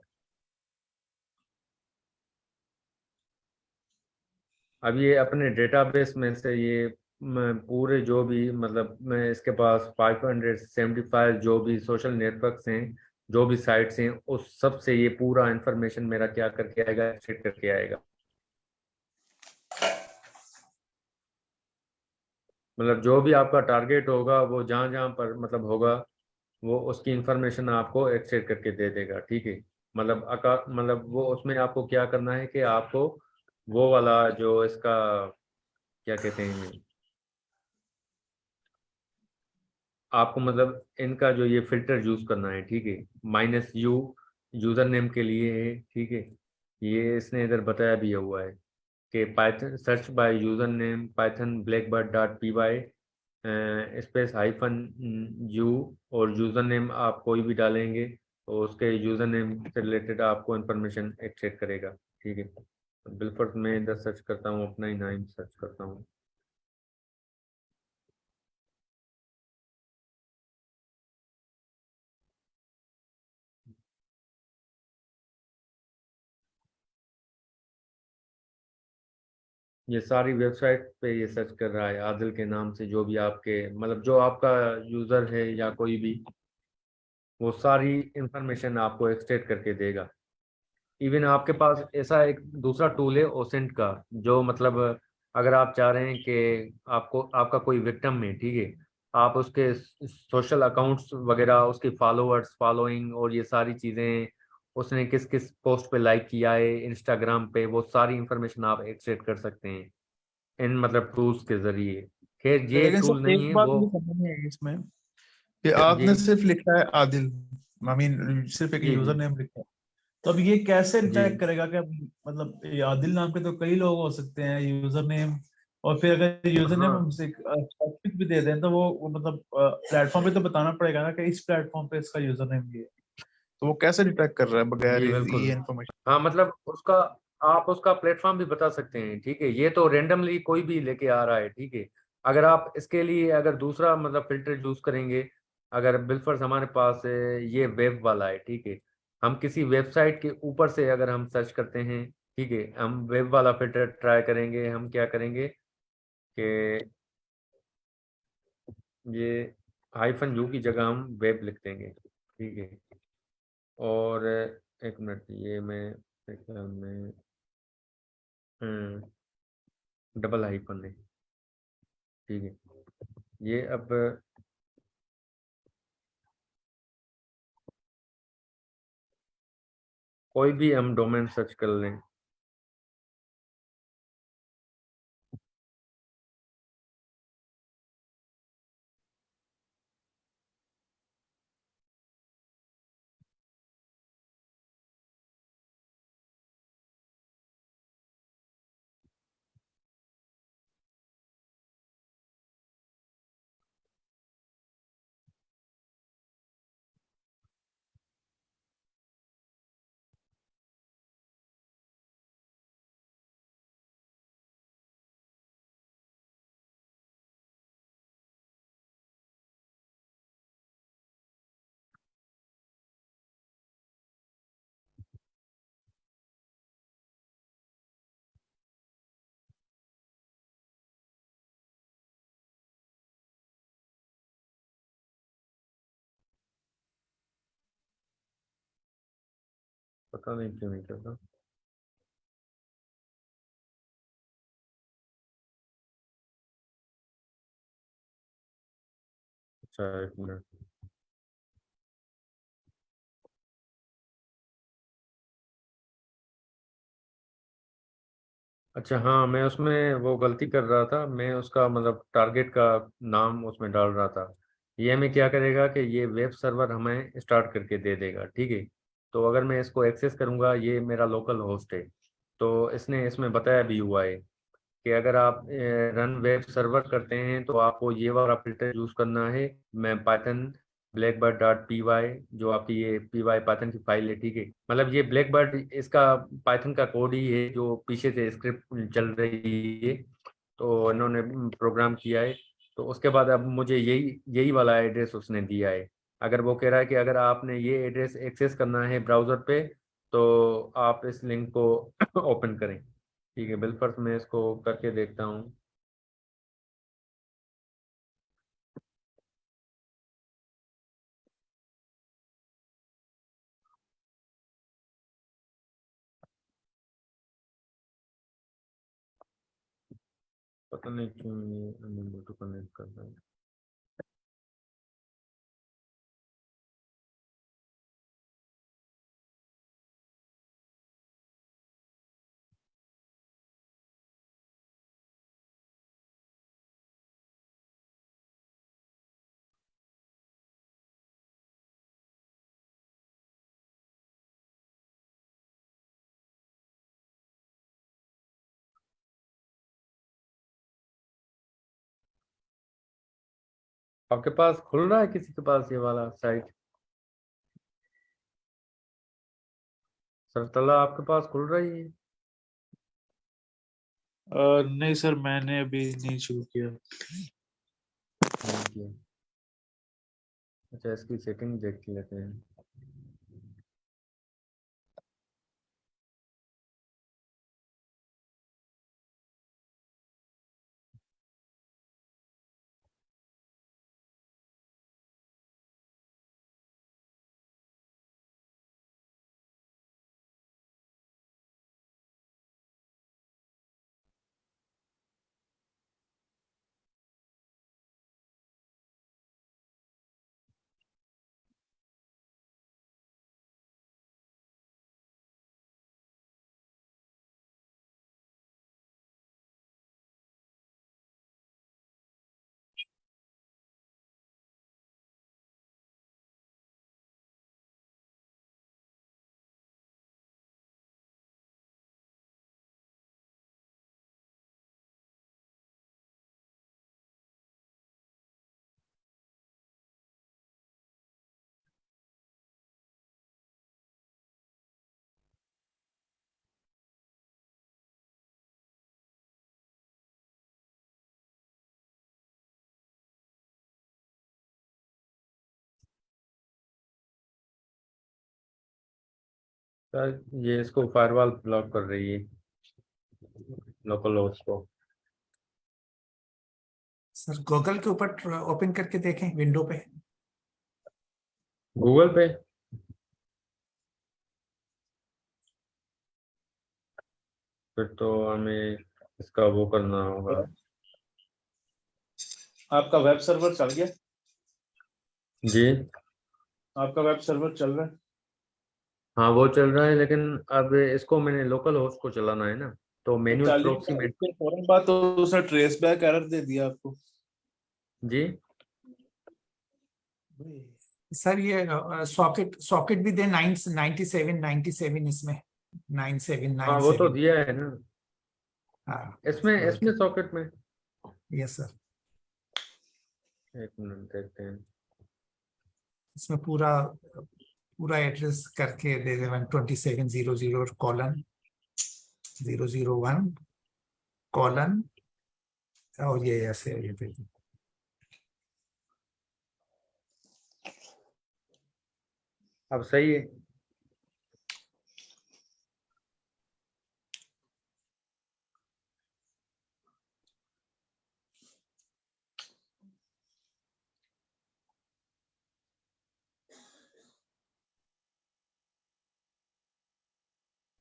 अब ये अपने डेटाबेस में से ये पूरे जो भी मतलब मैं इसके पास 575 जो भी सोशल नेटवर्क्स हैं, जो भी साइट्स हैं, उस सब से ये पूरा इंफॉर्मेशन मेरा क्या करके आएगा, एक्सट्रैक्ट करके आएगा। मतलब जो भी आपका टारगेट होगा वो जहाँ जहाँ पर मतलब होगा, वो उसकी इंफॉर्मेशन आपको एक्सट्रैक्ट करके दे देगा, ठीक है। मतलब वो उसमें आपको क्या करना है कि आपको वो वाला जो इसका क्या कहते हैं, आपको मतलब इनका जो ये फिल्टर यूज करना है, ठीक है। -u यूजर नेम के लिए है, ठीक है। ये इसने इधर बताया भी हुआ है कि Python search by username Python Blackbird dot p y space -u, और यूजर नेम आप कोई भी डालेंगे तो उसके यूजर नेम से रिलेटेड आपको इंफॉर्मेशन एक्सट्रैक्ट करेगा, ठीक है। बिल्कुल मैं इधर सर्च करता हूँ, अपना ही नाम सर्च करता हूँ। ये सारी वेबसाइट पे ये सर्च कर रहा है आदिल के नाम से, जो भी आपके मतलब जो आपका यूजर है या कोई भी, वो सारी इंफॉर्मेशन आपको एक्सट्रैक्ट करके देगा। इवन आपके पास ऐसा एक दूसरा टूल है ओसेंट का, जो मतलब अगर आप चाह रहे हैं कि आपको आपका कोई विक्टिम है, ठीक है, आप उसके सोशल अकाउंट्स वगैरह, उसके फॉलोअर्स फॉलोइंग और ये सारी चीज़ें, उसने किस किस पोस्ट पे लाइक किया है इंस्टाग्राम पे, वो सारी इंफॉर्मेशन आप एक्सट्रैक्ट कर सकते हैं इन मतलब टूल्स के जरिए। खैर ये लेकिन टूल सर नहीं एक है बात वो। मुझे समझ नहीं आई इसमें कि जी आपने सिर्फ लिखा है आदिल, आई मीन सिर्फ एक जी जी यूजर नेम लिखा है, तो अब ये कैसे जी डिटेक्ट करेगा कि मतलब ये आदिल नाम के तो कई लोग हो सकते हैं यूजर नेम, और फिर अगर यूजर नेम हाँ हमसे स्पेसिफिक भी दे दें तो वो मतलब प्लेटफॉर्म पे तो बताना पड़ेगा ना कि इस प्लेटफॉर्म पे इसका यूजर नेम ये है, तो वो कैसे डिटेक्ट कर रहा है बगैर जी ये बिल्कुल। इन्फॉर्मेशन। हाँ मतलब उसका आप उसका प्लेटफॉर्म भी बता सकते हैं, ठीक है। ये तो रेंडमली कोई भी लेके आ रहा है, ठीक है। अगर आप इसके लिए अगर दूसरा मतलब फिल्टर यूज करेंगे, अगर बिलफर्स हमारे पास ये वेब वाला है, ठीक है। हम किसी वेबसाइट के ऊपर से अगर हम सर्च करते हैं, ठीक है, हम वेब वाला फिल्टर ट्राई करेंगे। हम क्या करेंगे कि ये -u की जगह हम वेब लिख देंगे, ठीक है। और एक मिनट, ये मैं मेरे ख्याल में डबल हाइफन है, ठीक है। ये अब कोई भी हम डोमेन सर्च कर लें, पता नहीं क्यों नहीं कर रहा। अच्छा, एक मिनट। अच्छा हाँ, मैं उसमें वो गलती कर रहा था, मैं उसका मतलब टारगेट का नाम उसमें डाल रहा था। ये हमें क्या करेगा कि ये वेब सर्वर हमें स्टार्ट करके दे देगा, ठीक है। तो अगर मैं इसको एक्सेस करूँगा, ये मेरा लोकल होस्ट है, तो इसने इसमें बताया भी हुआ है कि अगर आप रन वेब सर्वर करते हैं तो आपको ये वाला फिल्टर यूज करना है। मैं Python Blackbird dot p y, जो आपकी ये पी वाई पाइथन की फाइल है, ठीक है। मतलब ये ब्लैकबर्ड इसका पाइथन का कोड ही है जो पीछे से स्क्रिप्ट चल रही है, तो इन्होंने प्रोग्राम किया है। तो उसके बाद अब मुझे यही यही वाला एड्रेस उसने दिया है। अगर वो कह रहा है कि अगर आपने ये एड्रेस एक्सेस करना है ब्राउज़र पे, तो आप इस लिंक को ओपन करें। ठीक है, बिलफर्स्ट मैं इसको करके देखता हूँ। पता नहीं क्यों ये अनएबल टू कनेक्ट कर रहा है। आपके पास खुल रहा है किसी के पास ये वाला साइट? सरतला आपके पास खुल रही है? नहीं सर, मैंने अभी नहीं शुरू किया। नहीं किया। अच्छा, इसकी सेटिंग देख लेते हैं। सर ये इसको फायरवॉल ब्लॉक कर रही है, लोकल होस्ट को। सर गूगल के ऊपर ओपन करके देखें विंडो पे। गूगल पे? फिर तो हमें इसका वो करना होगा। आपका वेब सर्वर चल गया? जी आपका वेब सर्वर चल रहा है? हाँ, वो चल रहा है, लेकिन अब इसको मैंने लोकल होस्ट को चलाना है ना, तो तो मैन्युअल चलिए, प्रॉक्सी में। उसके फौरन बाद तो उसने ट्रेस बैक एरर दे दिया आपको। जी सर ये सॉकेट सॉकेट भी दे 97 इसमें 97 हाँ, वो तो 97। दिया है ना हाँ इसमें इसमें सॉकेट में। यस सर, एक मिनट देखते हैं। इसमें पूरा पूरा एड्रेस करके दे दे 12700:001:, और ये ऐसे ये दे दे। अब सही है।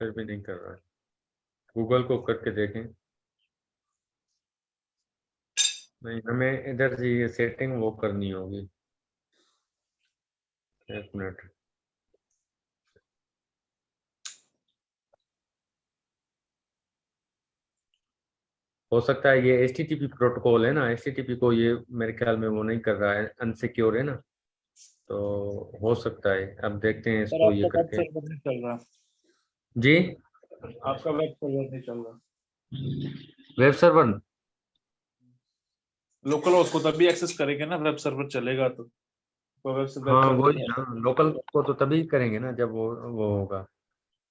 फिर भी नहीं कर रहा है। गूगल को करके देखें। नहीं, हमें इधर से ये सेटिंग वो करनी होगी। एक मिनट। हो सकता है ये HTTP प्रोटोकॉल है ना, HTTP को ये मेरे ख्याल में वो नहीं कर रहा है, अनसिक्योर है ना, तो हो सकता है। अब देखते हैं पर इसको ये आपका वेब करके। सर्वर नहीं चल रहा, जी, आपका वेब सर्वर नहीं चल रहा। Web server. लोकल होस्ट को तभी एक्सेस करेंगे ना, वेब सर्वर चलेगा तो। वेब हाँ सर्वर वही ना, लोकल को तो तभी करेंगे ना जब वो होगा।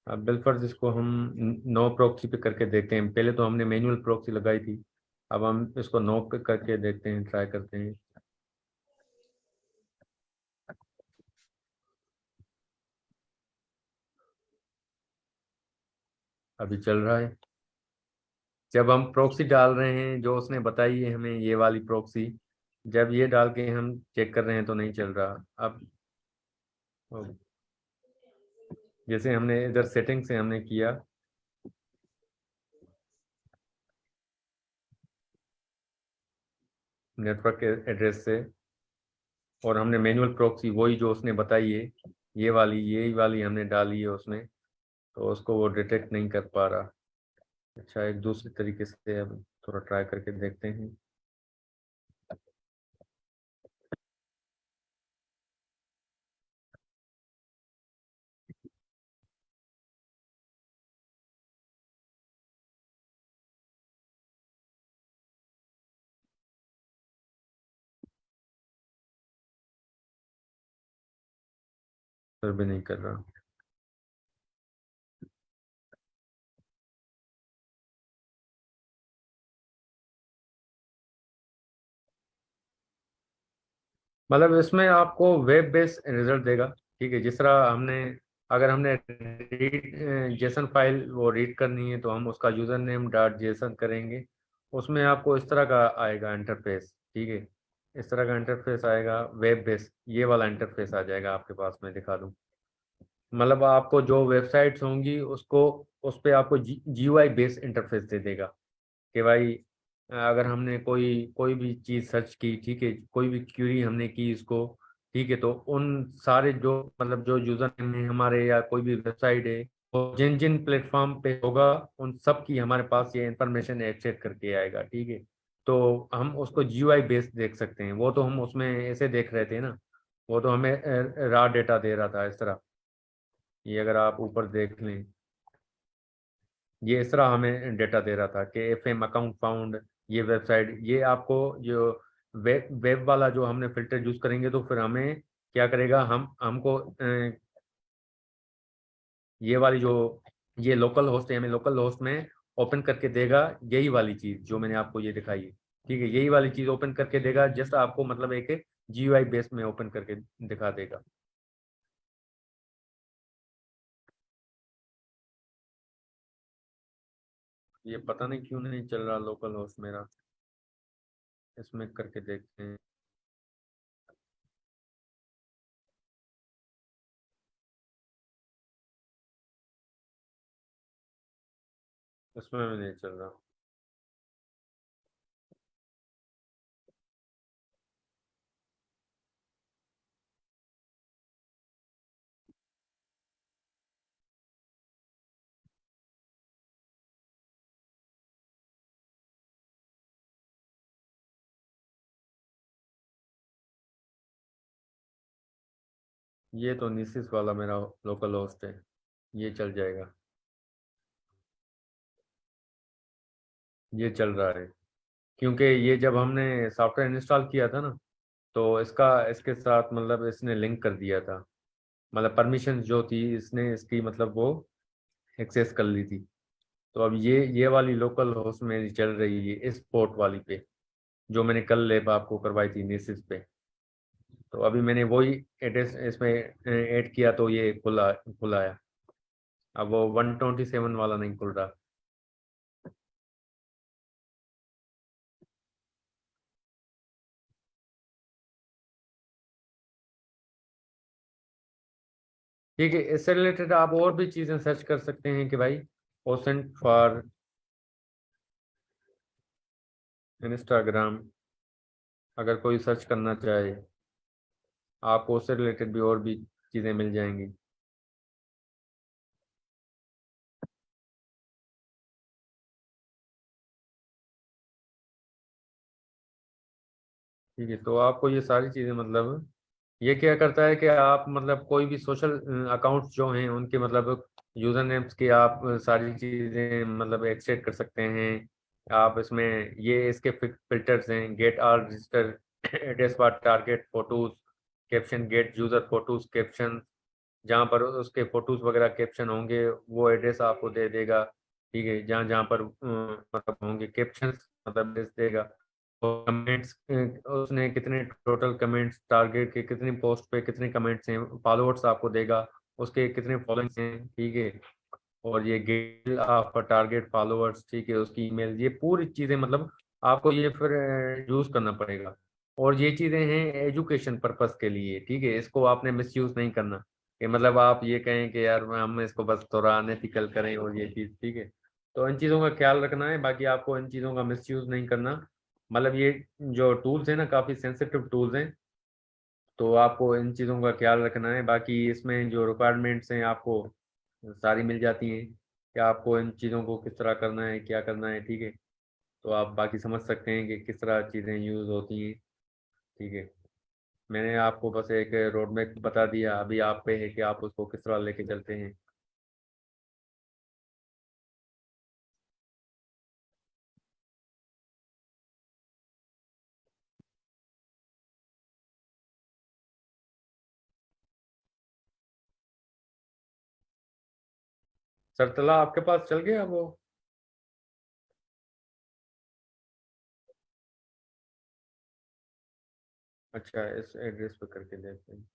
अब बिलफर्ज इसको हम नो प्रॉक्सी पे करके देखते हैं। पहले तो हमने मैनुअल प्रॉक्सी लगाई थी, अब हम इसको नो पे करके देखते हैं, ट्राई करते हैं। अभी चल रहा है। जब हम प्रॉक्सी डाल रहे हैं जो उसने बताई है हमें, ये वाली प्रॉक्सी, जब ये डाल के हम चेक कर रहे हैं तो नहीं चल रहा। अब जैसे हमने इधर सेटिंग से हमने किया, नेटवर्क एड्रेस से, और हमने मैनुअल प्रॉक्सी वही जो उसने बताई है, ये वाली, यही वाली हमने डाली है उसने, तो उसको वो डिटेक्ट नहीं कर पा रहा। अच्छा, एक दूसरे तरीके से अब थोड़ा ट्राई करके देखते हैं। फिर भी नहीं कर रहा। मतलब इसमें आपको वेब बेस्ड रिजल्ट देगा, ठीक है। जिस तरह हमने, अगर हमने रीड जेसन फाइल वो रीड करनी है तो हम उसका यूजर नेम डॉट जेसन करेंगे, उसमें आपको इस तरह का आएगा इंटरफेस, ठीक है। इस तरह का इंटरफेस आएगा, वेब बेस्ड ये वाला इंटरफेस आ जाएगा आपके पास। मैं दिखा दूँ, मतलब आपको जो वेबसाइट्स होंगी उसको, उस पे आपको GUI बेस्ड इंटरफेस दे देगा कि भाई अगर हमने कोई कोई भी चीज़ सर्च की, ठीक है, कोई भी क्यूरी हमने की इसको, ठीक है, तो उन सारे जो मतलब जो यूजर नेम है हमारे या कोई भी वेबसाइट है, वो जिन जिन प्लेटफॉर्म पे होगा उन सब की हमारे पास ये इंफॉर्मेशन एक्सेस करके आएगा, ठीक है। तो हम उसको GUI बेस्ड देख सकते हैं। वो तो हम उसमें ऐसे देख रहे थे ना, वो तो हमें रॉ डेटा दे रहा था इस तरह। ये अगर आप ऊपर देख लें, ये इस तरह हमें डेटा दे रहा था कि FM अकाउंट फाउंड, ये वेबसाइट, ये आपको जो वेब वाला जो हमने फिल्टर यूज करेंगे तो फिर हमें क्या करेगा, हमको ये वाली जो ये लोकल होस्ट है, हमें लोकल होस्ट में ओपन करके देगा यही वाली चीज जो मैंने आपको ये दिखाई है, ठीक है। यही वाली चीज ओपन करके देगा, जस्ट आपको मतलब एक GUI बेस में ओपन करके दिखा देगा। ये पता नहीं क्यों नहीं चल रहा लोकल होस्ट मेरा, इसमें करके देखते हैं। इसमें भी नहीं चल रहा। ये तो निसिस वाला मेरा लोकल होस्ट है, ये चल जाएगा, ये चल रहा है। क्योंकि ये जब हमने सॉफ्टवेयर इंस्टॉल किया था ना, तो इसका इसके साथ मतलब इसने लिंक कर दिया था, मतलब परमिशन जो थी इसने इसकी मतलब वो एक्सेस कर ली थी। तो अब ये वाली लोकल होस्ट मेरी चल रही है इस पोर्ट वाली पे, जो मैंने कल लैब आपको करवाई थी निसिस पे। तो अभी मैंने वही एड्रेस इसमें ऐड किया तो ये खुला आया। अब वो 127 वाला नहीं खुल रहा। ठीक है। इससे रिलेटेड आप और भी चीजें सर्च कर सकते हैं कि भाई OSINT फॉर इंस्टाग्राम, अगर कोई सर्च करना चाहे आपको उससे रिलेटेड भी और भी चीजें मिल जाएंगी। ठीक है, तो आपको ये सारी चीजें मतलब ये क्या करता है कि आप मतलब कोई भी सोशल अकाउंट्स जो हैं उनके मतलब यूजर नेम्स की आप सारी चीजें मतलब एक्सट्रैक्ट कर सकते हैं। आप इसमें ये इसके फिल्टर्स हैं, get r register address bar target photos caption, get user photos caption, जहाँ पर उसके फोटोज वगैरह कैप्शन होंगे वो एड्रेस आपको दे देगा। ठीक है, जहाँ जहाँ पर मतलब होंगे कैप्शन मतलब एड्रेस देगा। कमेंट्स उसने कितने टोटल कमेंट्स, टारगेट के कितनी पोस्ट पे कितने कमेंट्स हैं, फॉलोअर्स आपको देगा उसके कितने फॉलोइंग्स हैं। ठीक है, और ये गेट आपका टारगेट फॉलोअर्स, ठीक है, उसकी ईमेल, ये पूरी चीजें मतलब आपको ये फिर यूज करना पड़ेगा। और ये चीजें हैं एजुकेशन पर्पस के लिए। ठीक है, इसको आपने मिस यूज नहीं करना कि मतलब आप ये कहें कि यार हम इसको बस थोड़ा अनएथिकल करें और ये चीज। ठीक है, तो इन चीजों का ख्याल रखना है, बाकी आपको इन चीजों का मिस यूज नहीं करना। मतलब ये जो टूल्स हैं ना काफी सेंसिटिव टूल्स हैं, तो आपको इन चीज़ों का ख्याल रखना है। बाकी इसमें जो रिक्वायरमेंट्स हैं आपको सारी मिल जाती हैं कि आपको इन चीज़ों को किस तरह करना है, क्या करना है। ठीक है, तो आप बाकी समझ सकते हैं कि किस तरह चीज़ें यूज़ होती हैं। ठीक है, मैंने आपको बस एक रोड मैप बता दिया, अभी आप पे है कि आप उसको किस तरह लेके चलते हैं। सरतला आपके पास चल गया वो? अच्छा, इस एड्रेस पे करके देखते हैं।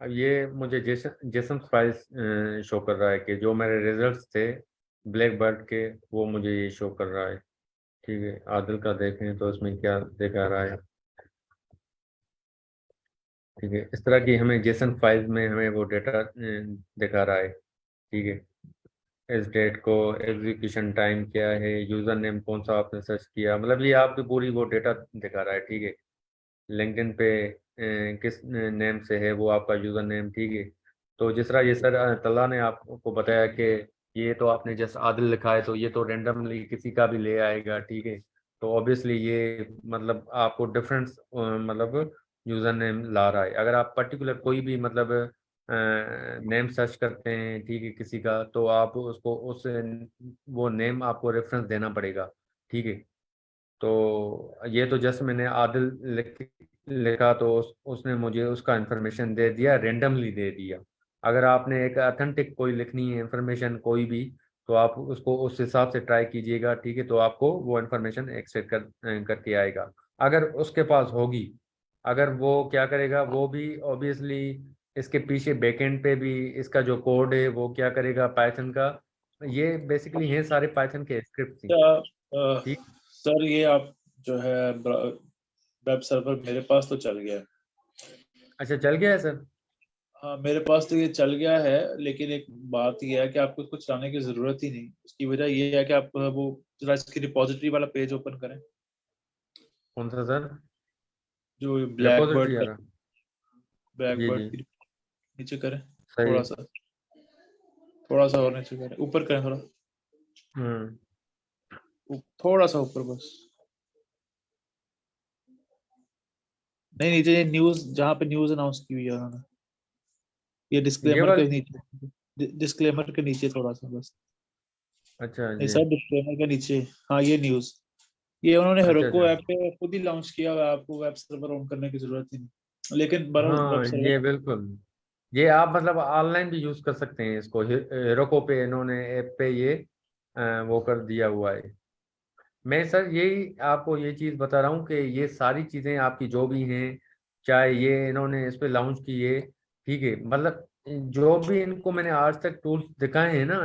अब ये मुझे जेसन फाइल्स शो कर रहा है कि जो मेरे रिजल्ट्स थे ब्लैक बर्ड के, वो मुझे ये शो कर रहा है। ठीक है, आदिल का देखें तो इसमें क्या दिखा रहा है। ठीक है, इस तरह की हमें जेसन फाइल्स में हमें वो डेटा दिखा रहा है। ठीक है, इस डेट को, एग्जीक्यूशन टाइम क्या है, यूजर नेम कौन सा आपने सर्च किया, मतलब ये आपकी पूरी वो डेटा दिखा रहा है। ठीक है, लिंक्डइन पे किस नेम से है वो आपका यूजर नेम। ठीक है, तो जिस तरह ये सर तल्ला ने आपको बताया कि ये तो आपने जैसे आदिल लिखा है तो ये तो रेंडमली किसी का भी ले आएगा। ठीक है, तो ऑब्वियसली ये मतलब आपको डिफरेंस मतलब यूजर नेम ला रहा है। अगर आप पर्टिकुलर कोई भी मतलब नेम सर्च करते हैं, ठीक है, किसी का, तो आप उसको उस वो नेम आपको रेफरेंस देना पड़ेगा। ठीक है, तो ये तो जस्ट मैंने आदिल लिखा तो उसने मुझे उसका इंफॉर्मेशन दे दिया, रेंडमली दे दिया। अगर आपने एक अथेंटिक कोई लिखनी है इंफॉर्मेशन कोई भी, तो आप उसको उस हिसाब से ट्राई कीजिएगा। ठीक है, तो आपको वो इंफॉर्मेशन एक्सट्रैक्ट करके आएगा। अगर उसके पास होगी, अगर वो क्या करेगा, वो भी ऑब्वियसली इसके पीछे बैकएंड पे भी इसका जो कोड है वो क्या करेगा, पाइथन का, ये बेसिकली है सारे पाइथन के स्क्रिप्ट थी। क्या ठीक, सर ये आप जो है वेब सर्वर मेरे पास तो चल गया है। अच्छा चल गया है सर। हाँ मेरे पास तो ये चल गया है, लेकिन एक बात ये है कि आपको इसको चलाने की जरूरत ही नहीं। उसकी वजह ये है कि आप वो जरा इसकी रिपोजिटरी वाला पेज ओपन करें, कौन सा सर? जो रिपोजिटरी ब्लैक वाला? जी बर्ड जी, की नीचे करें, सही है। थोड़ा सा और नीचे करें, ऊपर करें थोड़ा, हम्म। थोड़ा सा ऊपर बस। नहीं नीचे न्यूज, जहाँ पे न्यूज अनाउंस की हुई है उन्होंने, ये ये डिस्क्लेमर के वाली? नीचे, डिस्क्लेमर के नीचे थोड़ा सा बस। अच्छा नहीं जी। सर, डिस्क्लेमर के नीचे, हाँ ये न्यूज, ये उन्होंने अच्छा हेरोको अच्छा। ऐप पे खुद ही लॉन्च किया हुआ है, आपको वेब सर्वर ऑन करने की जरूरत ही नहीं, लेकिन बरं वेब हाँ ये सर्वर। बिल्कुल, ये आप मतलब ऑनलाइन भी यूज कर सकते हैं इसको। हेरोको पे इन्होंने ऐप पे ये वो कर दिया हुआ है। मैं सर यही आपको ये चीज़ बता रहा हूँ कि ये सारी चीज़ें आपकी जो भी हैं, चाहे ये इन्होंने इस पे लॉन्च की है, ठीक है, मतलब जो भी इनको मैंने आज तक टूल्स दिखाए हैं ना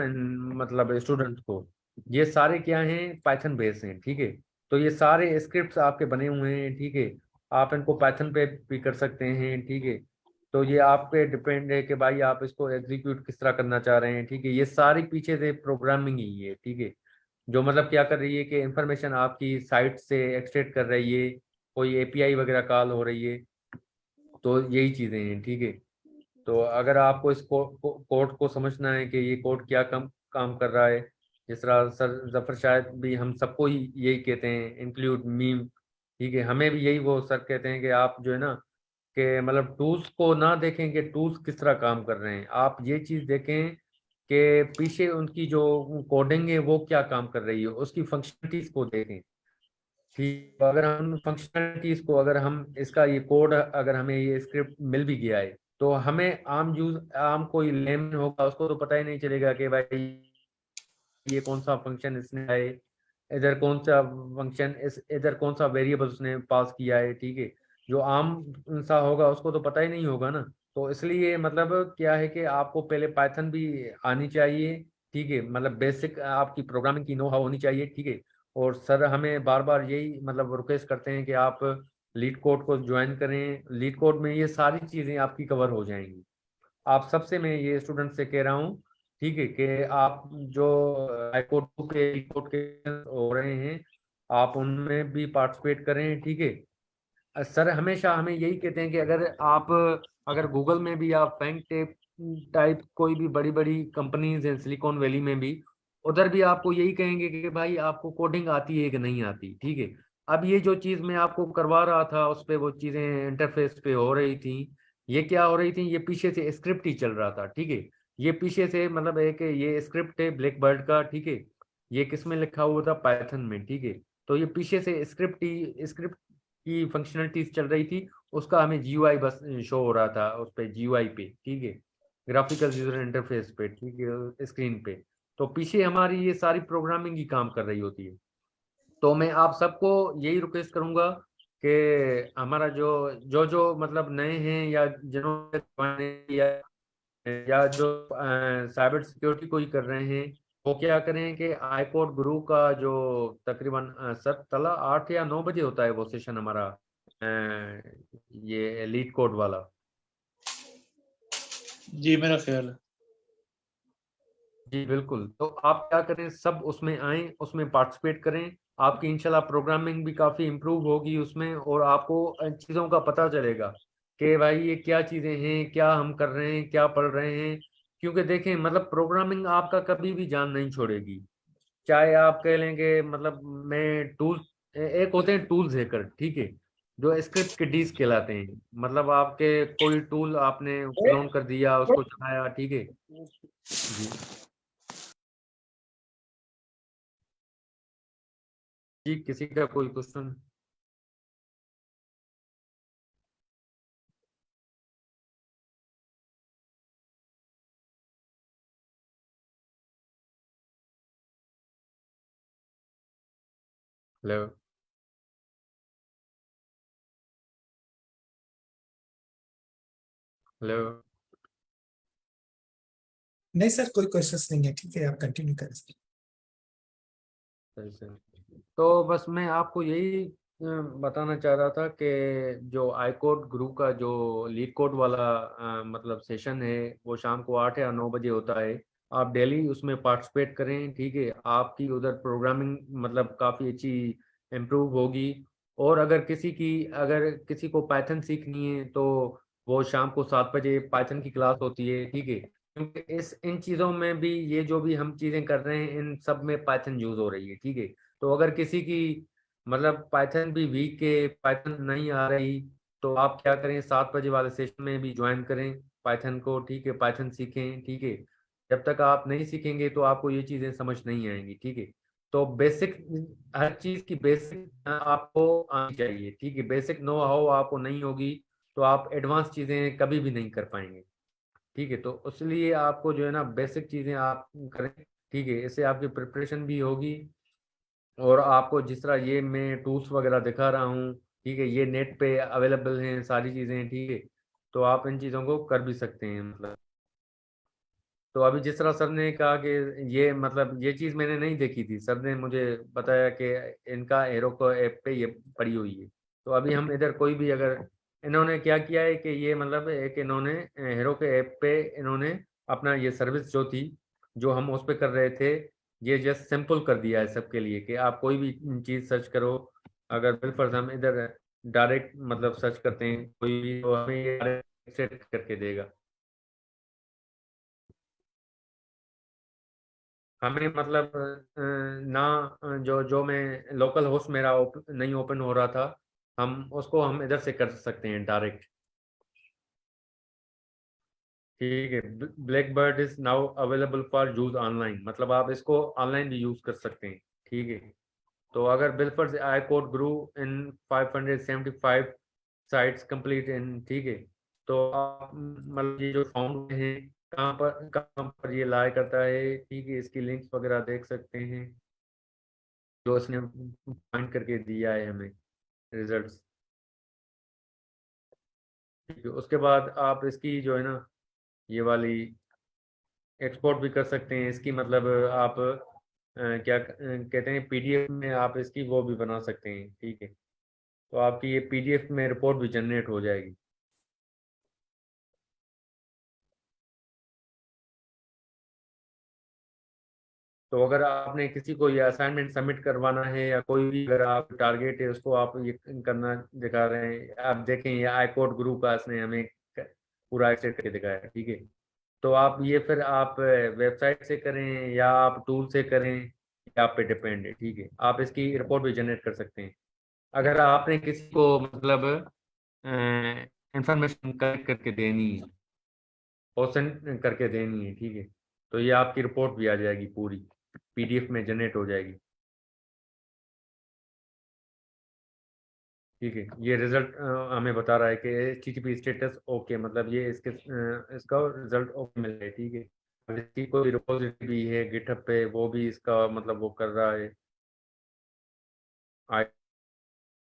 मतलब स्टूडेंट्स को, ये सारे क्या हैं, पाइथन बेस हैं, ठीक है। तो ये सारे स्क्रिप्ट्स आपके बने हुए हैं, ठीक है। आप इनको पाइथन पे भी कर सकते हैं, ठीक है। तो ये आप पे डिपेंड है कि भाई आप इसको एग्जीक्यूट किस तरह करना चाह रहे हैं, ठीक है। ये सारी पीछे से प्रोग्रामिंग ही है, ठीक है। जो मतलब क्या कर रही है कि इंफॉर्मेशन आपकी साइट से एक्सट्रैक्ट कर रही है, कोई एपीआई वगैरह कॉल हो रही है, तो यही चीज़ें हैं, ठीक है। तो अगर आपको इस कोड को समझना है कि ये कोड क्या काम कर रहा है, जिस तरह सर जफर शायद भी हम सबको ही यही कहते हैं, इंक्लूड मीम, ठीक है, हमें भी यही वो सर कहते हैं कि आप जो है ना कि मतलब टूल्स को ना देखें कि टूल्स किस तरह काम कर रहे हैं, आप ये चीज़ देखें कि पीछे उनकी जो कोडिंग है वो क्या काम कर रही है, उसकी फंक्शनलिटीज को देखें, ठीक। तो अगर हम फंक्शनलिटीज को, अगर हम इसका ये कोड, अगर हमें ये स्क्रिप्ट मिल भी गया है, तो हमें आम कोई लेमन होगा उसको तो पता ही नहीं चलेगा कि भाई ये कौन सा फंक्शन इसने है, इधर कौन सा फंक्शन, इस इधर कौन सा वेरिएबल उसने पास किया है, ठीक है। जो आम सा होगा उसको तो पता ही नहीं होगा ना। तो इसलिए मतलब क्या है कि आपको पहले पाइथन भी आनी चाहिए, ठीक है, मतलब बेसिक आपकी प्रोग्रामिंग की नो हाउ होनी चाहिए, ठीक है। और सर हमें बार बार यही मतलब रिक्वेस्ट करते हैं कि आप लीड कोड को ज्वाइन करें। लीड कोड में ये सारी चीज़ें आपकी कवर हो जाएंगी। आप सबसे मैं ये स्टूडेंट से कह रहा हूँ, ठीक है, कि आप जो हाईकोर्ट के कोर्ट के हो रहे हैं, आप उनमें भी पार्टिसिपेट करें, ठीक है। सर हमेशा हमें यही कहते हैं कि अगर गूगल में भी आप बैंक टेप टाइप कोई भी बड़ी बड़ी कंपनीज हैं सिलिकॉन वैली में भी, उधर भी आपको यही कहेंगे कि भाई आपको कोडिंग आती है कि नहीं आती, ठीक है। अब ये जो चीज़ मैं आपको करवा रहा था उस पे वो चीज़ें इंटरफेस पे हो रही थी, ये क्या हो रही थी, ये पीछे से स्क्रिप्ट ही चल रहा था, ठीक है। ये पीछे से मतलब एक ये स्क्रिप्ट है ब्लैक बर्ड का, ठीक है। ये किस में लिखा हुआ था, पाइथन में, ठीक है। तो ये पीछे से स्क्रिप्ट की फंक्शनलिटीज चल रही थी, उसका हमें जीयूआई बस शो हो रहा था उस पे, जीयूआई पे, ठीक है, ग्राफिकल यूजर इंटरफेस पे, ठीक है, स्क्रीन पे। तो पीछे हमारी ये सारी प्रोग्रामिंग ही काम कर रही होती है। तो मैं आप सबको यही रिक्वेस्ट करूंगा कि हमारा जो जो जो मतलब नए हैं या जिन्होंने या जो साइबर सिक्योरिटी कोई कर रहे हैं, वो क्या करें कि आईकोड गुरु का जो तकरीबन सर तला 8 या 9 बजे होता है वो सेशन हमारा, ये लीड कोड वाला। जी मेरा ख्याल है। जी बिल्कुल, तो आप क्या करें, सब उसमें आए, उसमें पार्टिसिपेट करें। आपकी इंशाल्लाह प्रोग्रामिंग भी काफ़ी इम्प्रूव होगी उसमें, और आपको चीज़ों का पता चलेगा कि भाई ये क्या चीज़ें हैं, क्या हम कर रहे हैं, क्या पढ़ रहे हैं। क्योंकि देखें मतलब प्रोग्रामिंग आपका कभी भी जान नहीं छोड़ेगी। चाहे आप कह लेंगे मतलब मैं टूल्स, एक होते हैं टूल्स हैकर, ठीक है, जो स्क्रिप्ट के डीज कहलाते हैं। मतलब आपके कोई टूल आपने क्लोन कर दिया, उसको चलाया, ठीक है। जी जी, किसी का कोई क्वेश्चन? हेलो? हेलो? नहीं सर, कोई क्वेश्चंस नहीं है, ठीक है, आप कंटिन्यू करें सर। सही सही। तो बस मैं आपको यही बताना चाह रहा था कि जो आई कोड गुरु का जो लीड कोड वाला मतलब सेशन है वो शाम को 8 या 9 बजे होता है। आप डेली उसमें पार्टिसिपेट करें, ठीक है। आपकी उधर प्रोग्रामिंग मतलब काफ़ी अच्छी इम्प्रूव होगी। और अगर किसी को पाइथन सीखनी है तो वो शाम को 7 बजे पाइथन की क्लास होती है, ठीक है। क्योंकि इस इन चीज़ों में भी ये जो भी हम चीज़ें कर रहे हैं इन सब में पाइथन यूज़ हो रही है, ठीक है। तो अगर किसी की मतलब पाइथन भी वीक है, पाइथन नहीं आ रही, तो आप क्या करें, 7 बजे वाले सेशन में भी ज्वाइन करें पाइथन को, ठीक है। पाइथन सीखें, ठीक है। जब तक आप नहीं सीखेंगे तो आपको ये चीज़ें समझ नहीं आएंगी, ठीक है। तो बेसिक, हर चीज़ की बेसिक आपको आनी चाहिए, ठीक है। बेसिक नो हाउ आपको नहीं होगी तो आप एडवांस चीज़ें कभी भी नहीं कर पाएंगे, ठीक है। तो इसलिए आपको जो है ना बेसिक चीज़ें आप करें, ठीक है। इससे आपकी प्रिपरेशन भी होगी। और आपको जिस तरह ये मैं टूल्स वगैरह दिखा रहा हूँ, ठीक है, ये नेट पे अवेलेबल हैं सारी चीज़ें, ठीक है। तो आप इन चीज़ों को कर भी सकते हैं मतलब। तो अभी जिस तरह सर ने कहा कि ये मतलब ये चीज़ मैंने नहीं देखी थी, सर ने मुझे बताया कि इनका हेरोको ऐप पे ये पड़ी हुई है। तो अभी हम इधर कोई भी अगर, इन्होंने क्या किया है कि ये मतलब एक इन्होंने हेरो के ऐप पे इन्होंने अपना ये सर्विस जो थी, जो हम उस पर कर रहे थे, ये जस्ट सिंपल कर दिया है सबके लिए कि आप कोई भी चीज़ सर्च करो। अगर बिलफर्ज हम इधर डायरेक्ट मतलब सर्च करते हैं कोई भी, तो हमें ये डायरेक्ट सेट करके देगा हमें मतलब ना जो जो मैं लोकल होस्ट मेरा नहीं ओपन हो रहा था, हम इधर से कर सकते हैं डायरेक्ट, ठीक है। Black bird is now available for use online, मतलब आप इसको ऑनलाइन भी यूज कर सकते हैं, ठीक है। तो अगर बिलफर्ड आई कोड ग्रू इन 575 साइट्स कंप्लीट इन, ठीक है। तो आप मतलब ये जो फाउंड है कहाँ पर ये लाई करता है, ठीक है। इसकी लिंक्स वगैरह देख सकते हैं जो उसने पॉइंट करके दिया है हमें रिजल्ट्स, ठीक है। उसके बाद आप इसकी जो है ना ये वाली एक्सपोर्ट भी कर सकते हैं इसकी, मतलब आप क्या कहते हैं, पीडीएफ में आप इसकी वो भी बना सकते हैं, ठीक है। तो आपकी ये पीडीएफ में रिपोर्ट भी जनरेट हो जाएगी। तो अगर आपने किसी को ये असाइनमेंट सबमिट करवाना है या कोई भी अगर आप टारगेट है उसको आप ये करना दिखा रहे हैं, आप देखें ये आई कोड ग्रुप का इसने हमें पूरा एक्सेट करके दिखाया है, ठीक है। तो आप ये फिर आप वेबसाइट से करें या आप टूल से करें, या आप पे डिपेंड है, ठीक है। आप इसकी रिपोर्ट भी जनरेट कर सकते हैं। अगर आपने किसी को मतलब इंफॉर्मेशन कलेक्ट करके देनी है और सेंड करके देनी है, ठीक है, तो ये आपकी रिपोर्ट भी आ जाएगी पूरी पीडीएफ में जनरेट हो जाएगी, ठीक है। ये रिजल्ट हमें बता रहा है कि एचटीटीपी स्टेटस ओके, मतलब ये इसका रिजल्ट ओके मिल रहा है, ठीक है। और इसकी कोई रिपोजिटरी भी है गिटहब पे, वो भी इसका मतलब वो कर रहा है, आई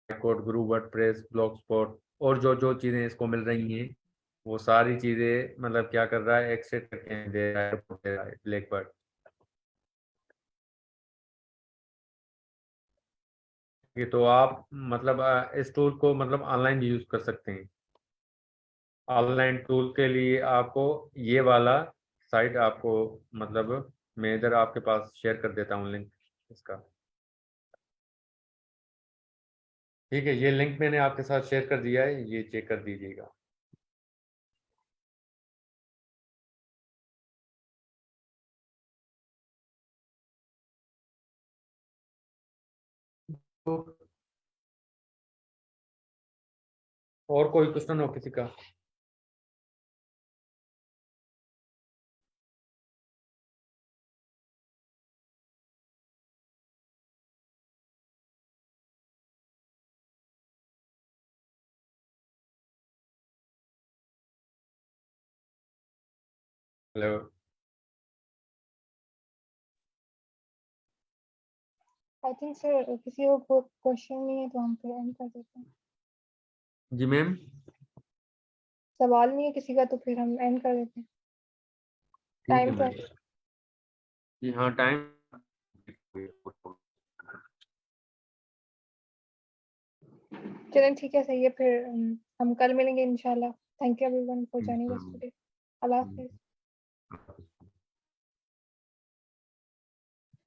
कोड गुरु, वर्डप्रेस, ब्लॉग स्पॉट, और जो जो चीज़ें इसको मिल रही हैं वो सारी चीज़ें मतलब क्या कर रहा है, एक्सेट करके दे रहा है, report दे रहा है ब्लैकबर्ड। ये तो आप मतलब इस टूल को मतलब ऑनलाइन भी यूज़ कर सकते हैं। ऑनलाइन टूल के लिए आपको ये वाला साइट आपको मतलब मैं इधर आपके पास शेयर कर देता हूँ लिंक इसका, ठीक है। ये लिंक मैंने आपके साथ शेयर कर दिया है, ये चेक कर दीजिएगा। तो और कोई क्वेश्चन हो किसी का? हेलो। आई थिंक सर किसी को क्वेश्चन नहीं है तो हम फिर एंड कर देते हैं। जी मैम। सवाल नहीं है किसी का तो फिर हम एंड कर देते हैं। ठीक है टाइम क्या मैम। जी हाँ, टाइम चलें ठीक है, सही है, फिर हम कल मिलेंगे इंशाल्लाह। Thank you everyone for joining us today. अल्लाह हाफिज़।